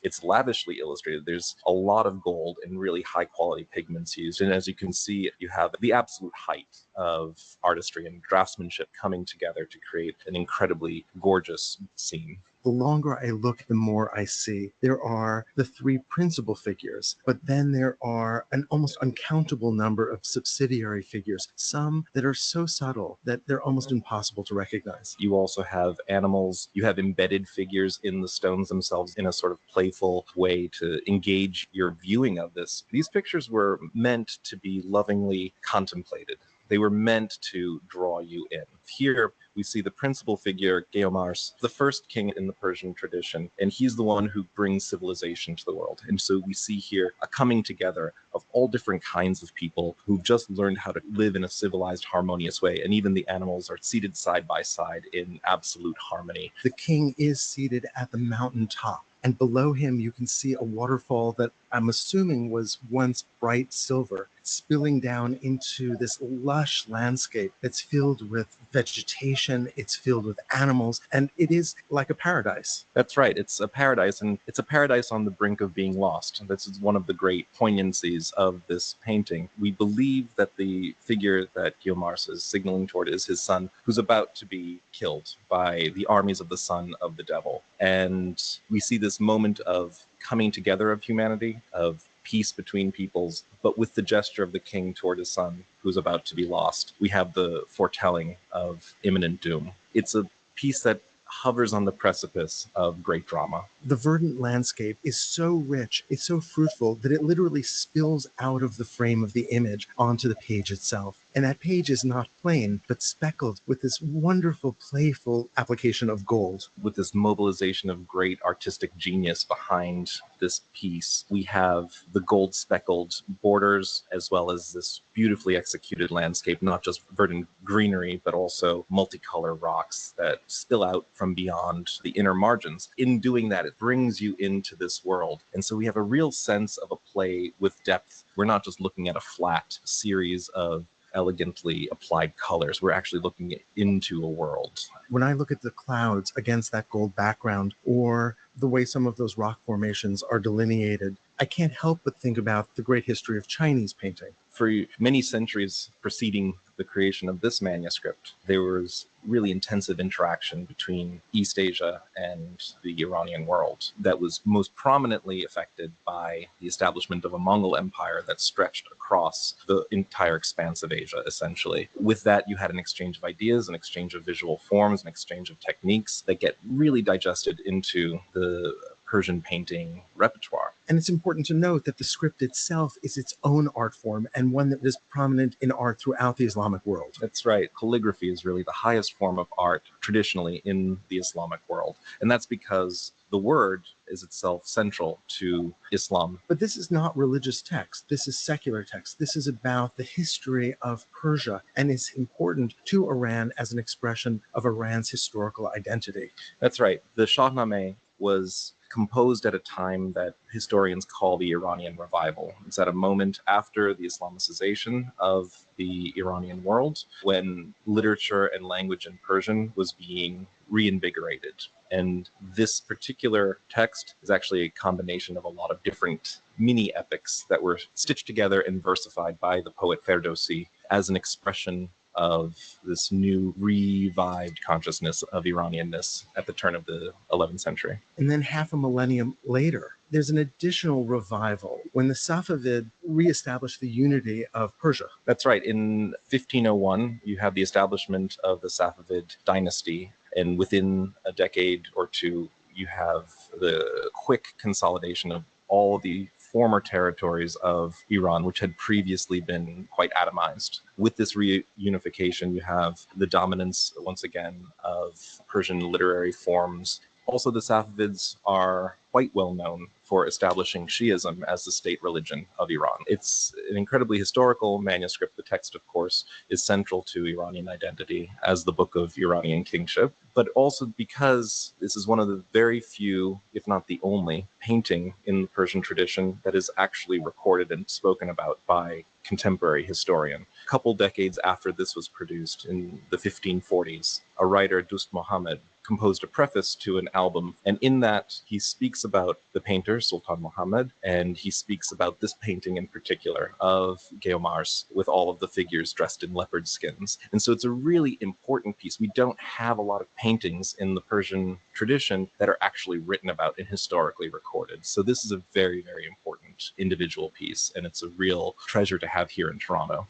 Speaker 7: It's lavishly illustrated. There's a lot of gold and really high quality pigments used. And as you can see, you have the absolute height of artistry and draftsmanship coming together to create an incredibly gorgeous scene.
Speaker 6: The longer I look, the more I see. There are the three principal figures, but then there are an almost uncountable number of subsidiary figures, some that are so subtle that they're almost impossible to recognize.
Speaker 7: You also have animals. You have embedded figures in the stones themselves in a sort of playful way to engage your viewing of this. These pictures were meant to be lovingly contemplated. They were meant to draw you in. Here we see the principal figure, Geomars, the first king in the Persian tradition, and he's the one who brings civilization to the world. And so we see here a coming together of all different kinds of people who've just learned how to live in a civilized, harmonious way. And even the animals are seated side by side in absolute harmony.
Speaker 6: The king is seated at the mountain top, and below him you can see a waterfall that I'm assuming was once bright silver, spilling down into this lush landscape that's filled with vegetation, it's filled with animals, and it is like a paradise.
Speaker 7: That's right. It's a paradise, and it's a paradise on the brink of being lost. This is one of the great poignancies of this painting. We believe that the figure that Guilmars is signaling toward is his son, who's about to be killed by the armies of the son of the devil. And we see this moment of coming together of humanity, of peace between peoples, but with the gesture of the king toward his son, who's about to be lost. We have the foretelling of imminent doom. It's a piece that hovers on the precipice of great drama.
Speaker 6: The verdant landscape is so rich, it's so fruitful that it literally spills out of the frame of the image onto the page itself. And that page is not plain, but speckled with this wonderful, playful application of gold.
Speaker 7: With this mobilization of great artistic genius behind this piece, we have the gold speckled borders, as well as this beautifully executed landscape, not just verdant greenery, but also multicolor rocks that spill out from beyond the inner margins. In doing that, it brings you into this world. And so we have a real sense of a play with depth. We're not just looking at a flat series of elegantly applied colors. We're actually looking into a world.
Speaker 6: When I look at the clouds against that gold background, or the way some of those rock formations are delineated, I can't help but think about the great history of Chinese painting.
Speaker 7: For many centuries preceding the creation of this manuscript, there was really intensive interaction between East Asia and the Iranian world that was most prominently affected by the establishment of a Mughal empire that stretched across the entire expanse of Asia, essentially. With that, you had an exchange of ideas, an exchange of visual forms, an exchange of techniques that get really digested into the Persian painting repertoire.
Speaker 6: And it's important to note that the script itself is its own art form, and one that is prominent in art throughout the Islamic world.
Speaker 7: That's right. Calligraphy is really the highest form of art traditionally in the Islamic world. And that's because the word is itself central to Islam.
Speaker 6: But this is not religious text. This is secular text. This is about the history of Persia, and it's important to Iran as an expression of Iran's historical identity.
Speaker 7: That's right. The Shahnameh was composed at a time that historians call the Iranian Revival. It's at a moment after the Islamicization of the Iranian world, when literature and language in Persian was being reinvigorated. And this particular text is actually a combination of a lot of different mini epics that were stitched together and versified by the poet Ferdowsi as an expression of this new revived consciousness of Iranianness at the turn of the 11th century.
Speaker 6: And then half a millennium later, there's an additional revival when the Safavid reestablished the unity of Persia.
Speaker 7: That's right. In 1501, you have the establishment of the Safavid dynasty, and within a decade or two, you have the quick consolidation of all the former territories of Iran, which had previously been quite atomized. With this reunification, you have the dominance, once again, of Persian literary forms. Also, the Safavids are quite well known for establishing Shi'ism as the state religion of Iran. It's an incredibly historical manuscript. The text, of course, is central to Iranian identity as the book of Iranian kingship, but also because this is one of the very few, if not the only, painting in the Persian tradition that is actually recorded and spoken about by contemporary historian. A couple decades after this was produced, in the 1540s, a writer, Dust Mohammed, composed a preface to an album, and in that he speaks about the painter Sultan Muhammad, and he speaks about this painting in particular of Geomars with all of the figures dressed in leopard skins. And so it's a really important piece. We don't have a lot of paintings in the Persian tradition that are actually written about and historically recorded. So this is a very, very important individual piece, and it's a real treasure to have here in Toronto.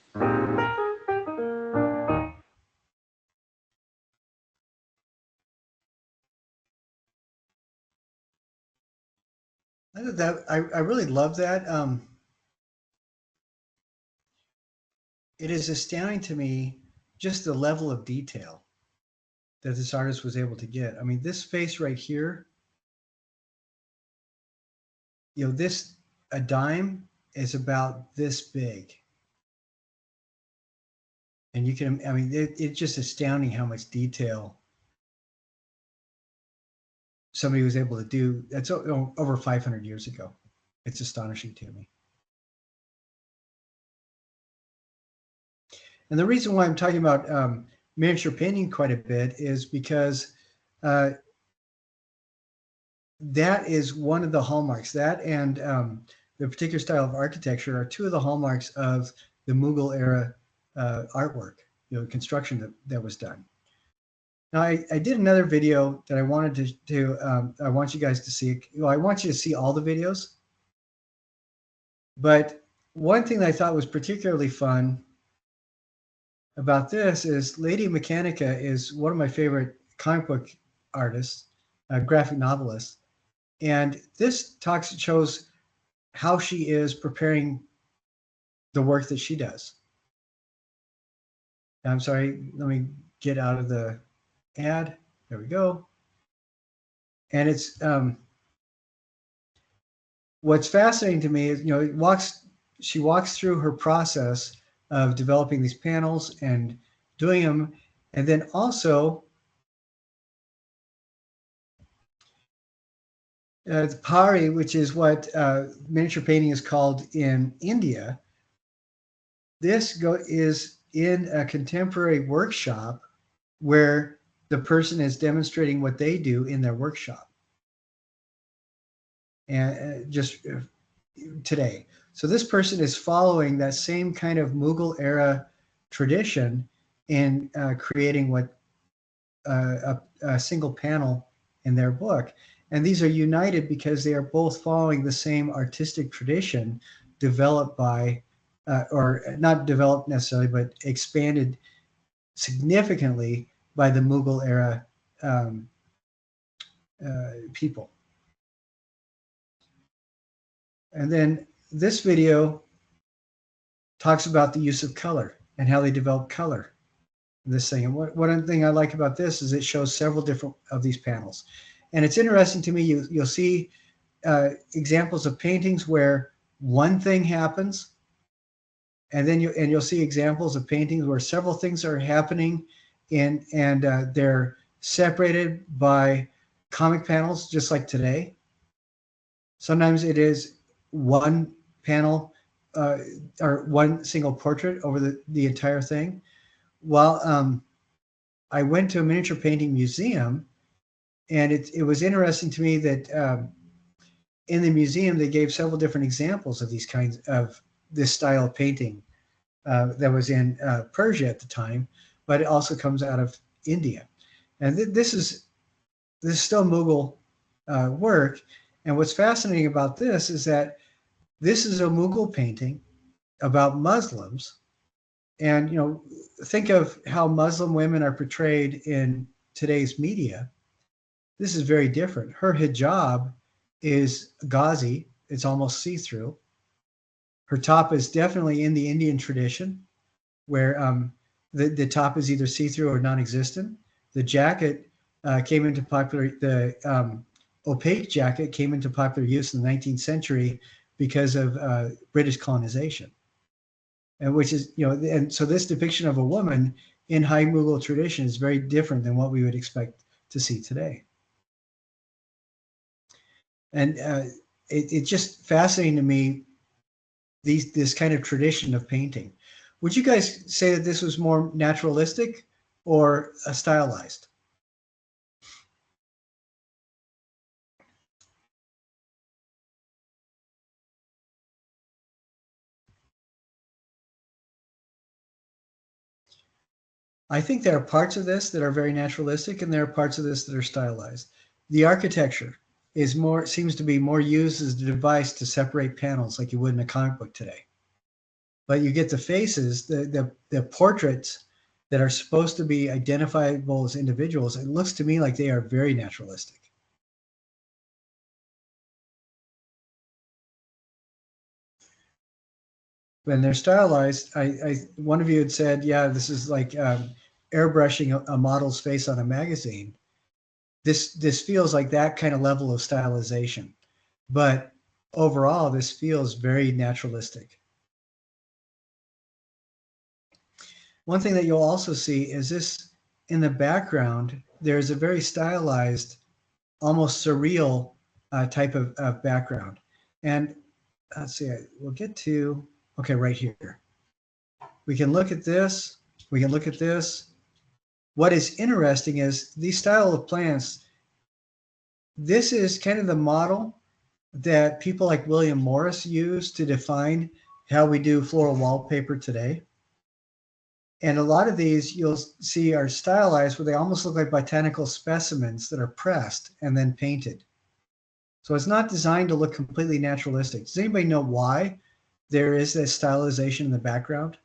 Speaker 1: I really love that. It is astounding to me just the level of detail that this artist was able to get. I mean, this face right here, you know, a dime is about this big. And you can, I mean, it's just astounding how much detail somebody was able to do. That's over 500 years ago. It's astonishing to me. And the reason why I'm talking about miniature painting quite a bit is because that is one of the hallmarks. That and the particular style of architecture are two of the hallmarks of the Mughal era artwork, you know, construction that was done. Now, I did another video that I wanted to I want you guys to see. Well, I want you to see all the videos. But one thing that I thought was particularly fun about this is Lady Mechanica is one of my favorite comic book artists, graphic novelist. And this shows how she is preparing the work that she does. I'm sorry, let me get out of the ad. There we go. And it's what's fascinating to me is, you know, she walks through her process of developing these panels and doing them, and then also the Pari, which is what miniature painting is called in India. This is in a contemporary workshop where the person is demonstrating what they do in their workshop, and just today. So this person is following that same kind of Mughal era tradition in creating what a single panel in their book. And these are united because they are both following the same artistic tradition developed by, or not developed necessarily, but expanded significantly by the Mughal era people. And then this video talks about the use of color and how they develop color in this thing. And one thing I like about this is it shows several different of these panels. And it's interesting to me, you'll see examples of paintings where one thing happens, and then you'll see examples of paintings where several things are happening, and they're separated by comic panels, just like today. Sometimes it is one panel or one single portrait over the entire thing. Well, I went to a miniature painting museum, and it was interesting to me that in the museum they gave several different examples of these kinds of this style of painting that was in Persia at the time, but it also comes out of India. And this is still Mughal work. And what's fascinating about this is that this is a Mughal painting about Muslims. And, you know, think of how Muslim women are portrayed in today's media. This is very different. Her hijab is gauzy. It's almost see-through. Her top is definitely in the Indian tradition, where the top is either see-through or non-existent. The jacket came into the opaque jacket came into popular use in the 19th century because of British colonization. And which is, you know, and so this depiction of a woman in high Mughal tradition is very different than what we would expect to see today. And it's just fascinating to me, this kind of tradition of painting. Would you guys say that this was more naturalistic or stylized? I think there are parts of this that are very naturalistic, and there are parts of this that are stylized. The architecture seems to be more used as a device to separate panels, like you would in a comic book today. But you get the faces, the portraits that are supposed to be identifiable as individuals. It looks to me like they are very naturalistic. When they're stylized, one of you had said, yeah, this is like airbrushing a model's face on a magazine. This feels like that kind of level of stylization, but overall, this feels very naturalistic. One thing that you'll also see is this in the background, there's a very stylized, almost surreal type of background. And let's see, we'll get to, okay, right here. We can look at this, we can look at this. What is interesting is these style of plants, this is kind of the model that people like William Morris use to define how we do floral wallpaper today. And a lot of these you'll see are stylized where they almost look like botanical specimens that are pressed and then painted. So it's not designed to look completely naturalistic. Does anybody know why there is this stylization in the background?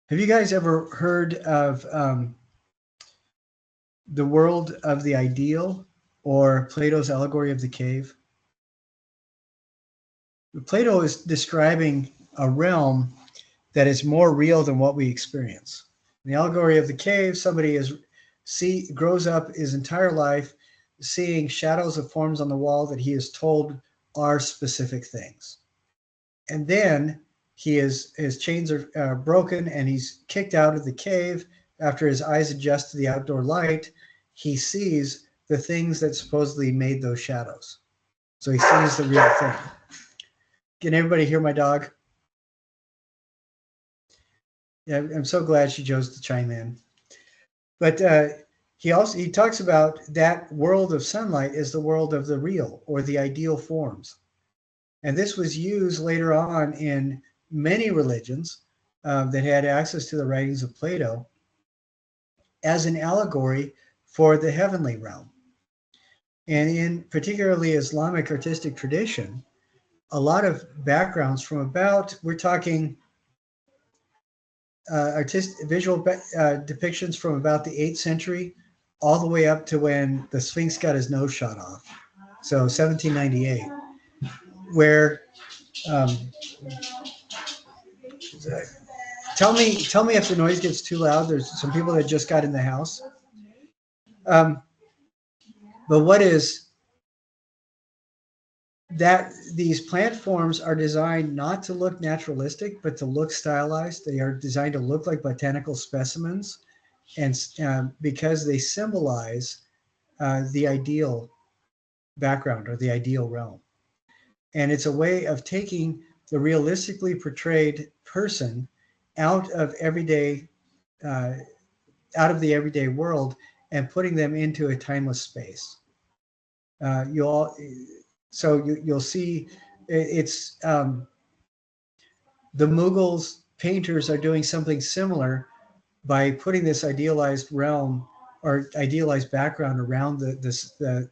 Speaker 1: Have you guys ever heard of the world of the ideal or Plato's allegory of the cave? Plato is describing a realm that is more real than what we experience. In the allegory of the cave, somebody grows up his entire life seeing shadows of forms on the wall that he is told are specific things. And then his chains are broken and he's kicked out of the cave. After his eyes adjust to the outdoor light, he sees the things that supposedly made those shadows. So he sees the real thing. Can everybody hear my dog? Yeah, I'm so glad she chose to chime in. But he talks about that world of sunlight as the world of the real or the ideal forms. And this was used later on in many religions that had access to the writings of Plato as an allegory for the heavenly realm. And in particularly Islamic artistic tradition, a lot of backgrounds from we're talking visual depictions from about the 8th century all the way up to when the Sphinx got his nose shot off. So 1798, where tell me if the noise gets too loud. There's some people that just got in the house. But what is that? These plant forms are designed not to look naturalistic, but to look stylized. They are designed to look like botanical specimens, and because they symbolize the ideal background or the ideal realm. And it's a way of taking the realistically portrayed person out of uh, the everyday world and putting them into a timeless space. You'll see it's the Mughals painters are doing something similar by putting this idealized realm or idealized background around the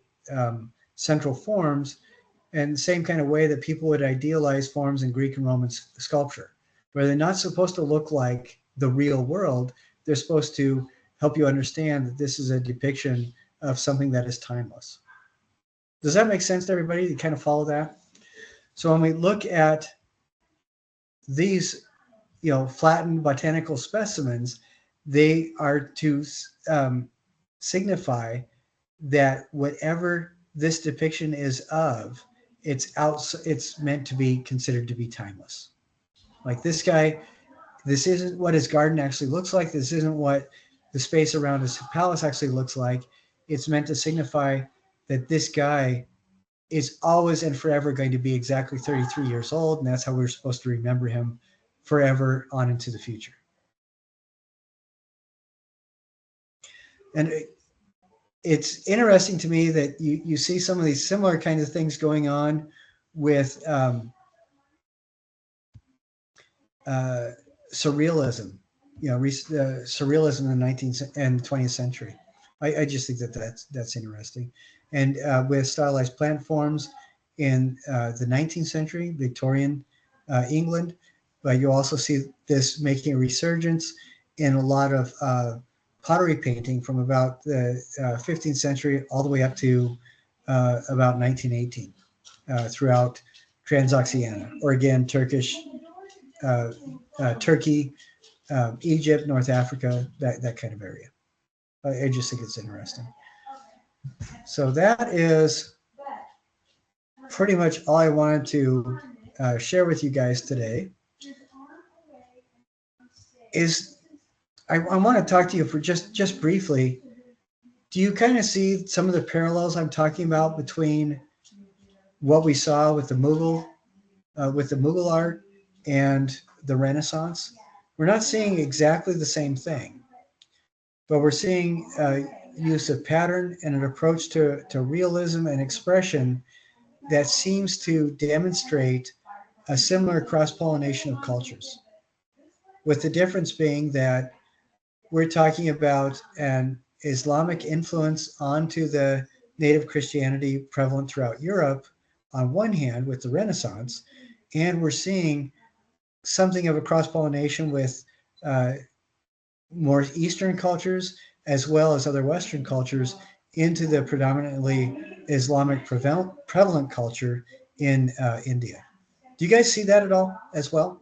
Speaker 1: central forms, and the same kind of way that people would idealize forms in Greek and Roman sculpture, where they're not supposed to look like the real world. They're supposed to help you understand that this is a depiction of something that is timeless. Does that make sense to everybody? You kind of follow that? So when we look at these, flattened botanical specimens, they are to signify that whatever this depiction is of, it's meant to be considered to be timeless. Like this guy, this isn't what his garden actually looks like. This isn't what the space around his palace actually looks like. It's meant to signify that this guy is always and forever going to be exactly 33 years old, and that's how we're supposed to remember him forever on into the future. And it's interesting to me that you see some of these similar kinds of things going on with surrealism, surrealism in the 19th and 20th century. I just think that's interesting. And with stylized plant forms in the 19th century, Victorian England, but you also see this making a resurgence in a lot of pottery painting from about the 15th century all the way up to about 1918 throughout Transoxiana, or again, Turkey, Egypt, North Africa, that kind of area. I just think it's interesting. So that is pretty much all I wanted to share with you guys today. I want to talk to you for just briefly. Do you kind of see some of the parallels I'm talking about between what we saw with the Mughal art and the Renaissance? We're not seeing exactly the same thing, but we're seeing use of pattern and an approach to realism and expression that seems to demonstrate a similar cross-pollination of cultures, with the difference being that we're talking about an Islamic influence onto the native Christianity prevalent throughout Europe on one hand with the Renaissance, and we're seeing something of a cross-pollination with more Eastern cultures as well as other Western cultures into the predominantly Islamic prevalent culture in India. Do you guys see that at all as well?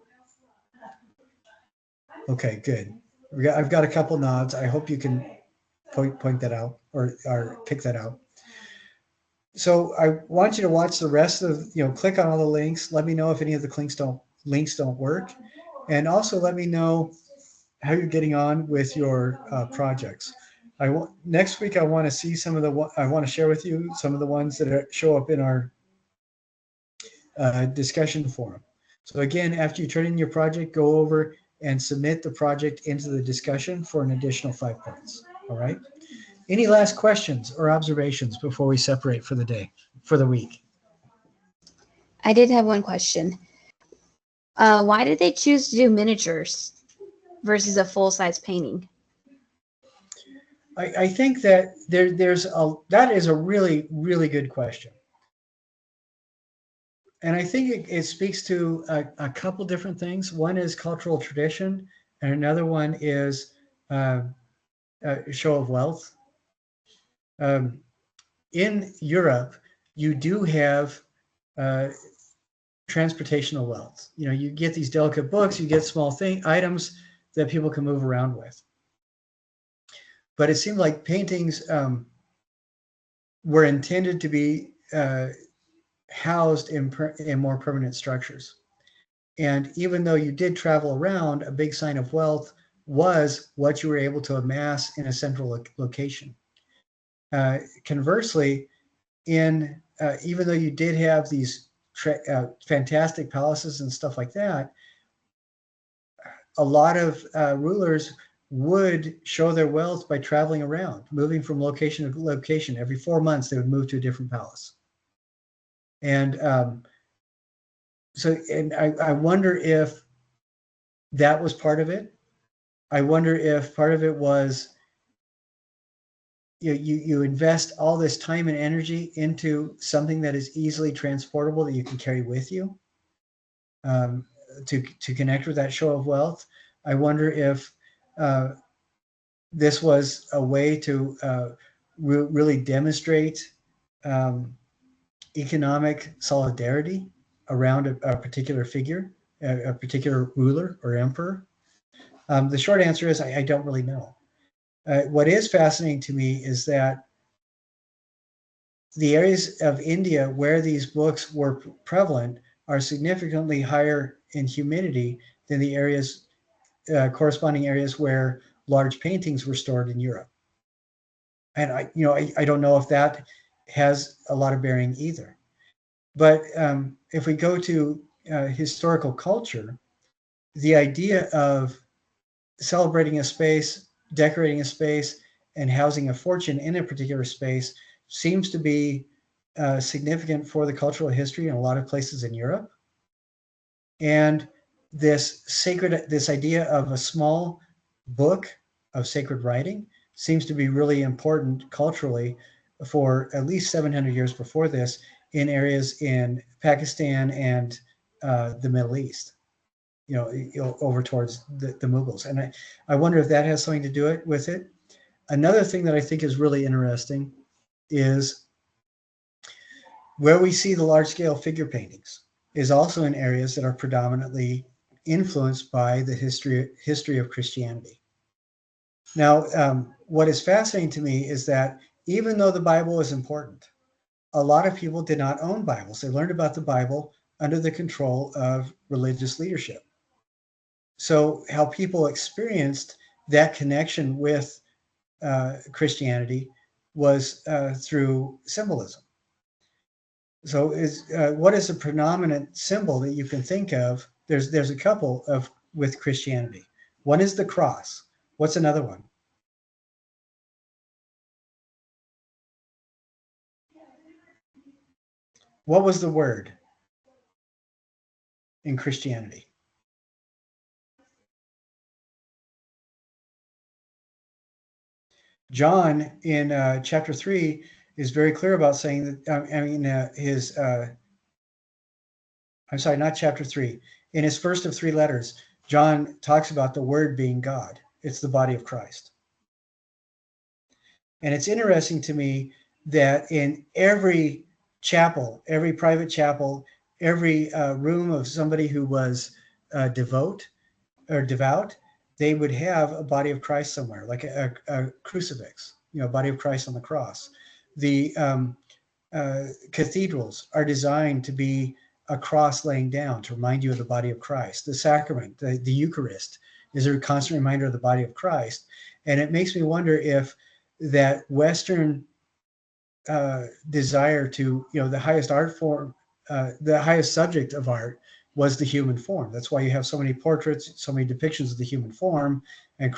Speaker 1: Okay, good. I've got a couple nods. I hope you can point that out or pick that out. So I want you to watch the rest of, click on all the links. Let me know if any of the links don't work. And also let me know how you're getting on with your projects. Next week, I want to see I want to share with you some of the ones that show up in our discussion forum. So again, after you turn in your project, go over and submit the project into the discussion for an additional 5 points. All right. Any last questions or observations before we separate for the week?
Speaker 3: I did have one question. Why did they choose to do miniatures versus a full-size painting?
Speaker 1: I think that that is a really, really good question. And I think it speaks to a couple different things. One is cultural tradition, and another one is a show of wealth. In Europe, you do have transportational wealth. You get these delicate books, you get small items that people can move around with. But it seemed like paintings were intended to be housed in more permanent structures. And even though you did travel around, a big sign of wealth was what you were able to amass in a central location. Conversely, in even though you did have these fantastic palaces and stuff like that, a lot of rulers would show their wealth by traveling around, moving from location to location. Every 4 months, they would move to a different palace. And I wonder if that was part of it. I wonder if part of it was you invest all this time and energy into something that is easily transportable that you can carry with you to connect with that show of wealth. I wonder if this was a way to really demonstrate economic solidarity around a particular figure, a particular ruler or emperor. The short answer is I don't really know. What is fascinating to me is that the areas of India where these books were prevalent are significantly higher in humidity than the areas, corresponding areas where large paintings were stored in Europe. And I don't know if that has a lot of bearing either. But if we go to historical culture, the idea of celebrating a space, decorating a space, and housing a fortune in a particular space seems to be significant for the cultural history in a lot of places in Europe. And this idea of a small book of sacred writing seems to be really important culturally for at least 700 years before this in areas in Pakistan and the Middle East, over towards the Mughals. And I wonder if that has something to do with it. Another thing that I think is really interesting is where we see the large-scale figure paintings is also in areas that are predominantly influenced by the history of Christianity. Now, what is fascinating to me is that even though the Bible is important, a lot of people did not own Bibles. They learned about the Bible under the control of religious leadership. So how people experienced that connection with Christianity was through symbolism. So what is a predominant symbol that you can think of? There's a couple with Christianity. One is the cross. What's another one? What was the word in Christianity? John in chapter 3 is very clear about saying that, I'm sorry, not chapter 3. In his first of 3 letters, John talks about the word being God. It's the body of Christ. And it's interesting to me that in every chapel, every private chapel, every room of somebody who was devout, they would have a body of Christ somewhere, like a crucifix, body of Christ on the cross. The cathedrals are designed to be a cross laying down to remind you of the body of Christ. The sacrament, the Eucharist, is a constant reminder of the body of Christ. And it makes me wonder if that Western desire to, the highest art form, the highest subject of art was the human form. That's why you have so many portraits, so many depictions of the human form and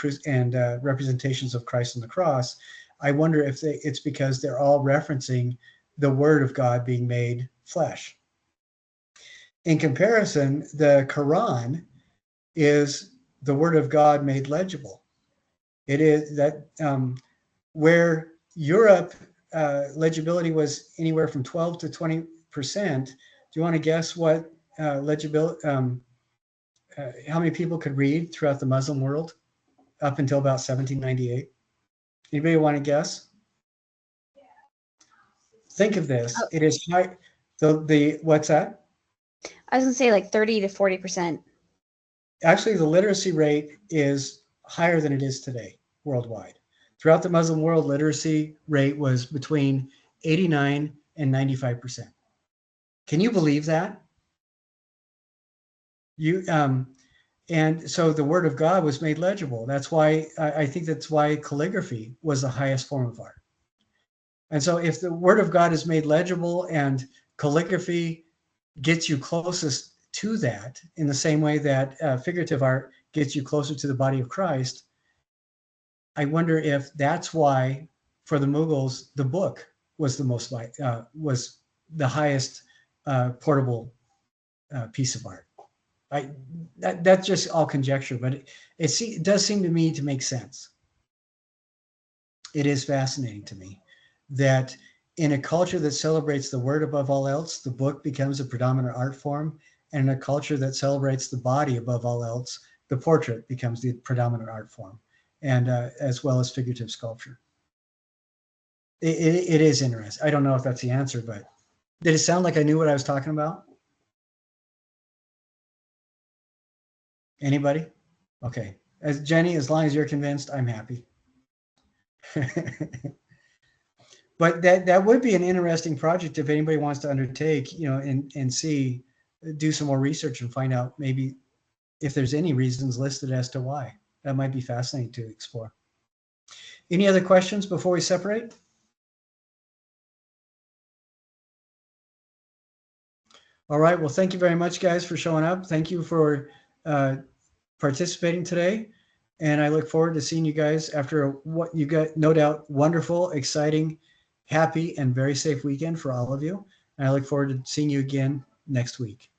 Speaker 1: representations of Christ on the cross. I wonder if it's because they're all referencing the word of God being made flesh. In comparison, the Quran is the word of God made legible. It is that where Europe legibility was anywhere from 12 to 20%. Do you want to guess what legibility? How many people could read throughout the Muslim world up until about 1798? Anybody want to guess? Think of this. It is high. What's that?
Speaker 3: I was gonna say like 30 to 40%.
Speaker 1: Actually, the literacy rate is higher than it is today worldwide. Throughout the Muslim world, literacy rate was between 89 and 95%. Can you believe that? And so the word of God was made legible. That's why I think that's why calligraphy was the highest form of art. And so if the word of God is made legible and calligraphy gets you closest to that in the same way that figurative art gets you closer to the body of Christ, I wonder if that's why for the Mughals, the book was the most was the highest portable piece of art. That's just all conjecture, but it does seem to me to make sense. It is fascinating to me that in a culture that celebrates the word above all else, the book becomes a predominant art form. And in a culture that celebrates the body above all else, the portrait becomes the predominant art form, and as well as figurative sculpture. It is interesting. I don't know if that's the answer, but did it sound like I knew what I was talking about? Anybody? Okay. As Jenny, as long as you're convinced, I'm happy. But that would be an interesting project if anybody wants to undertake, and see, do some more research and find out maybe if there's any reasons listed as to why. That might be fascinating to explore. Any other questions before we separate? All right. Well, thank you very much, guys, for showing up. Thank you for participating today. And I look forward to seeing you guys after what you got, no doubt, wonderful, exciting, happy, and very safe weekend for all of you. And I look forward to seeing you again next week.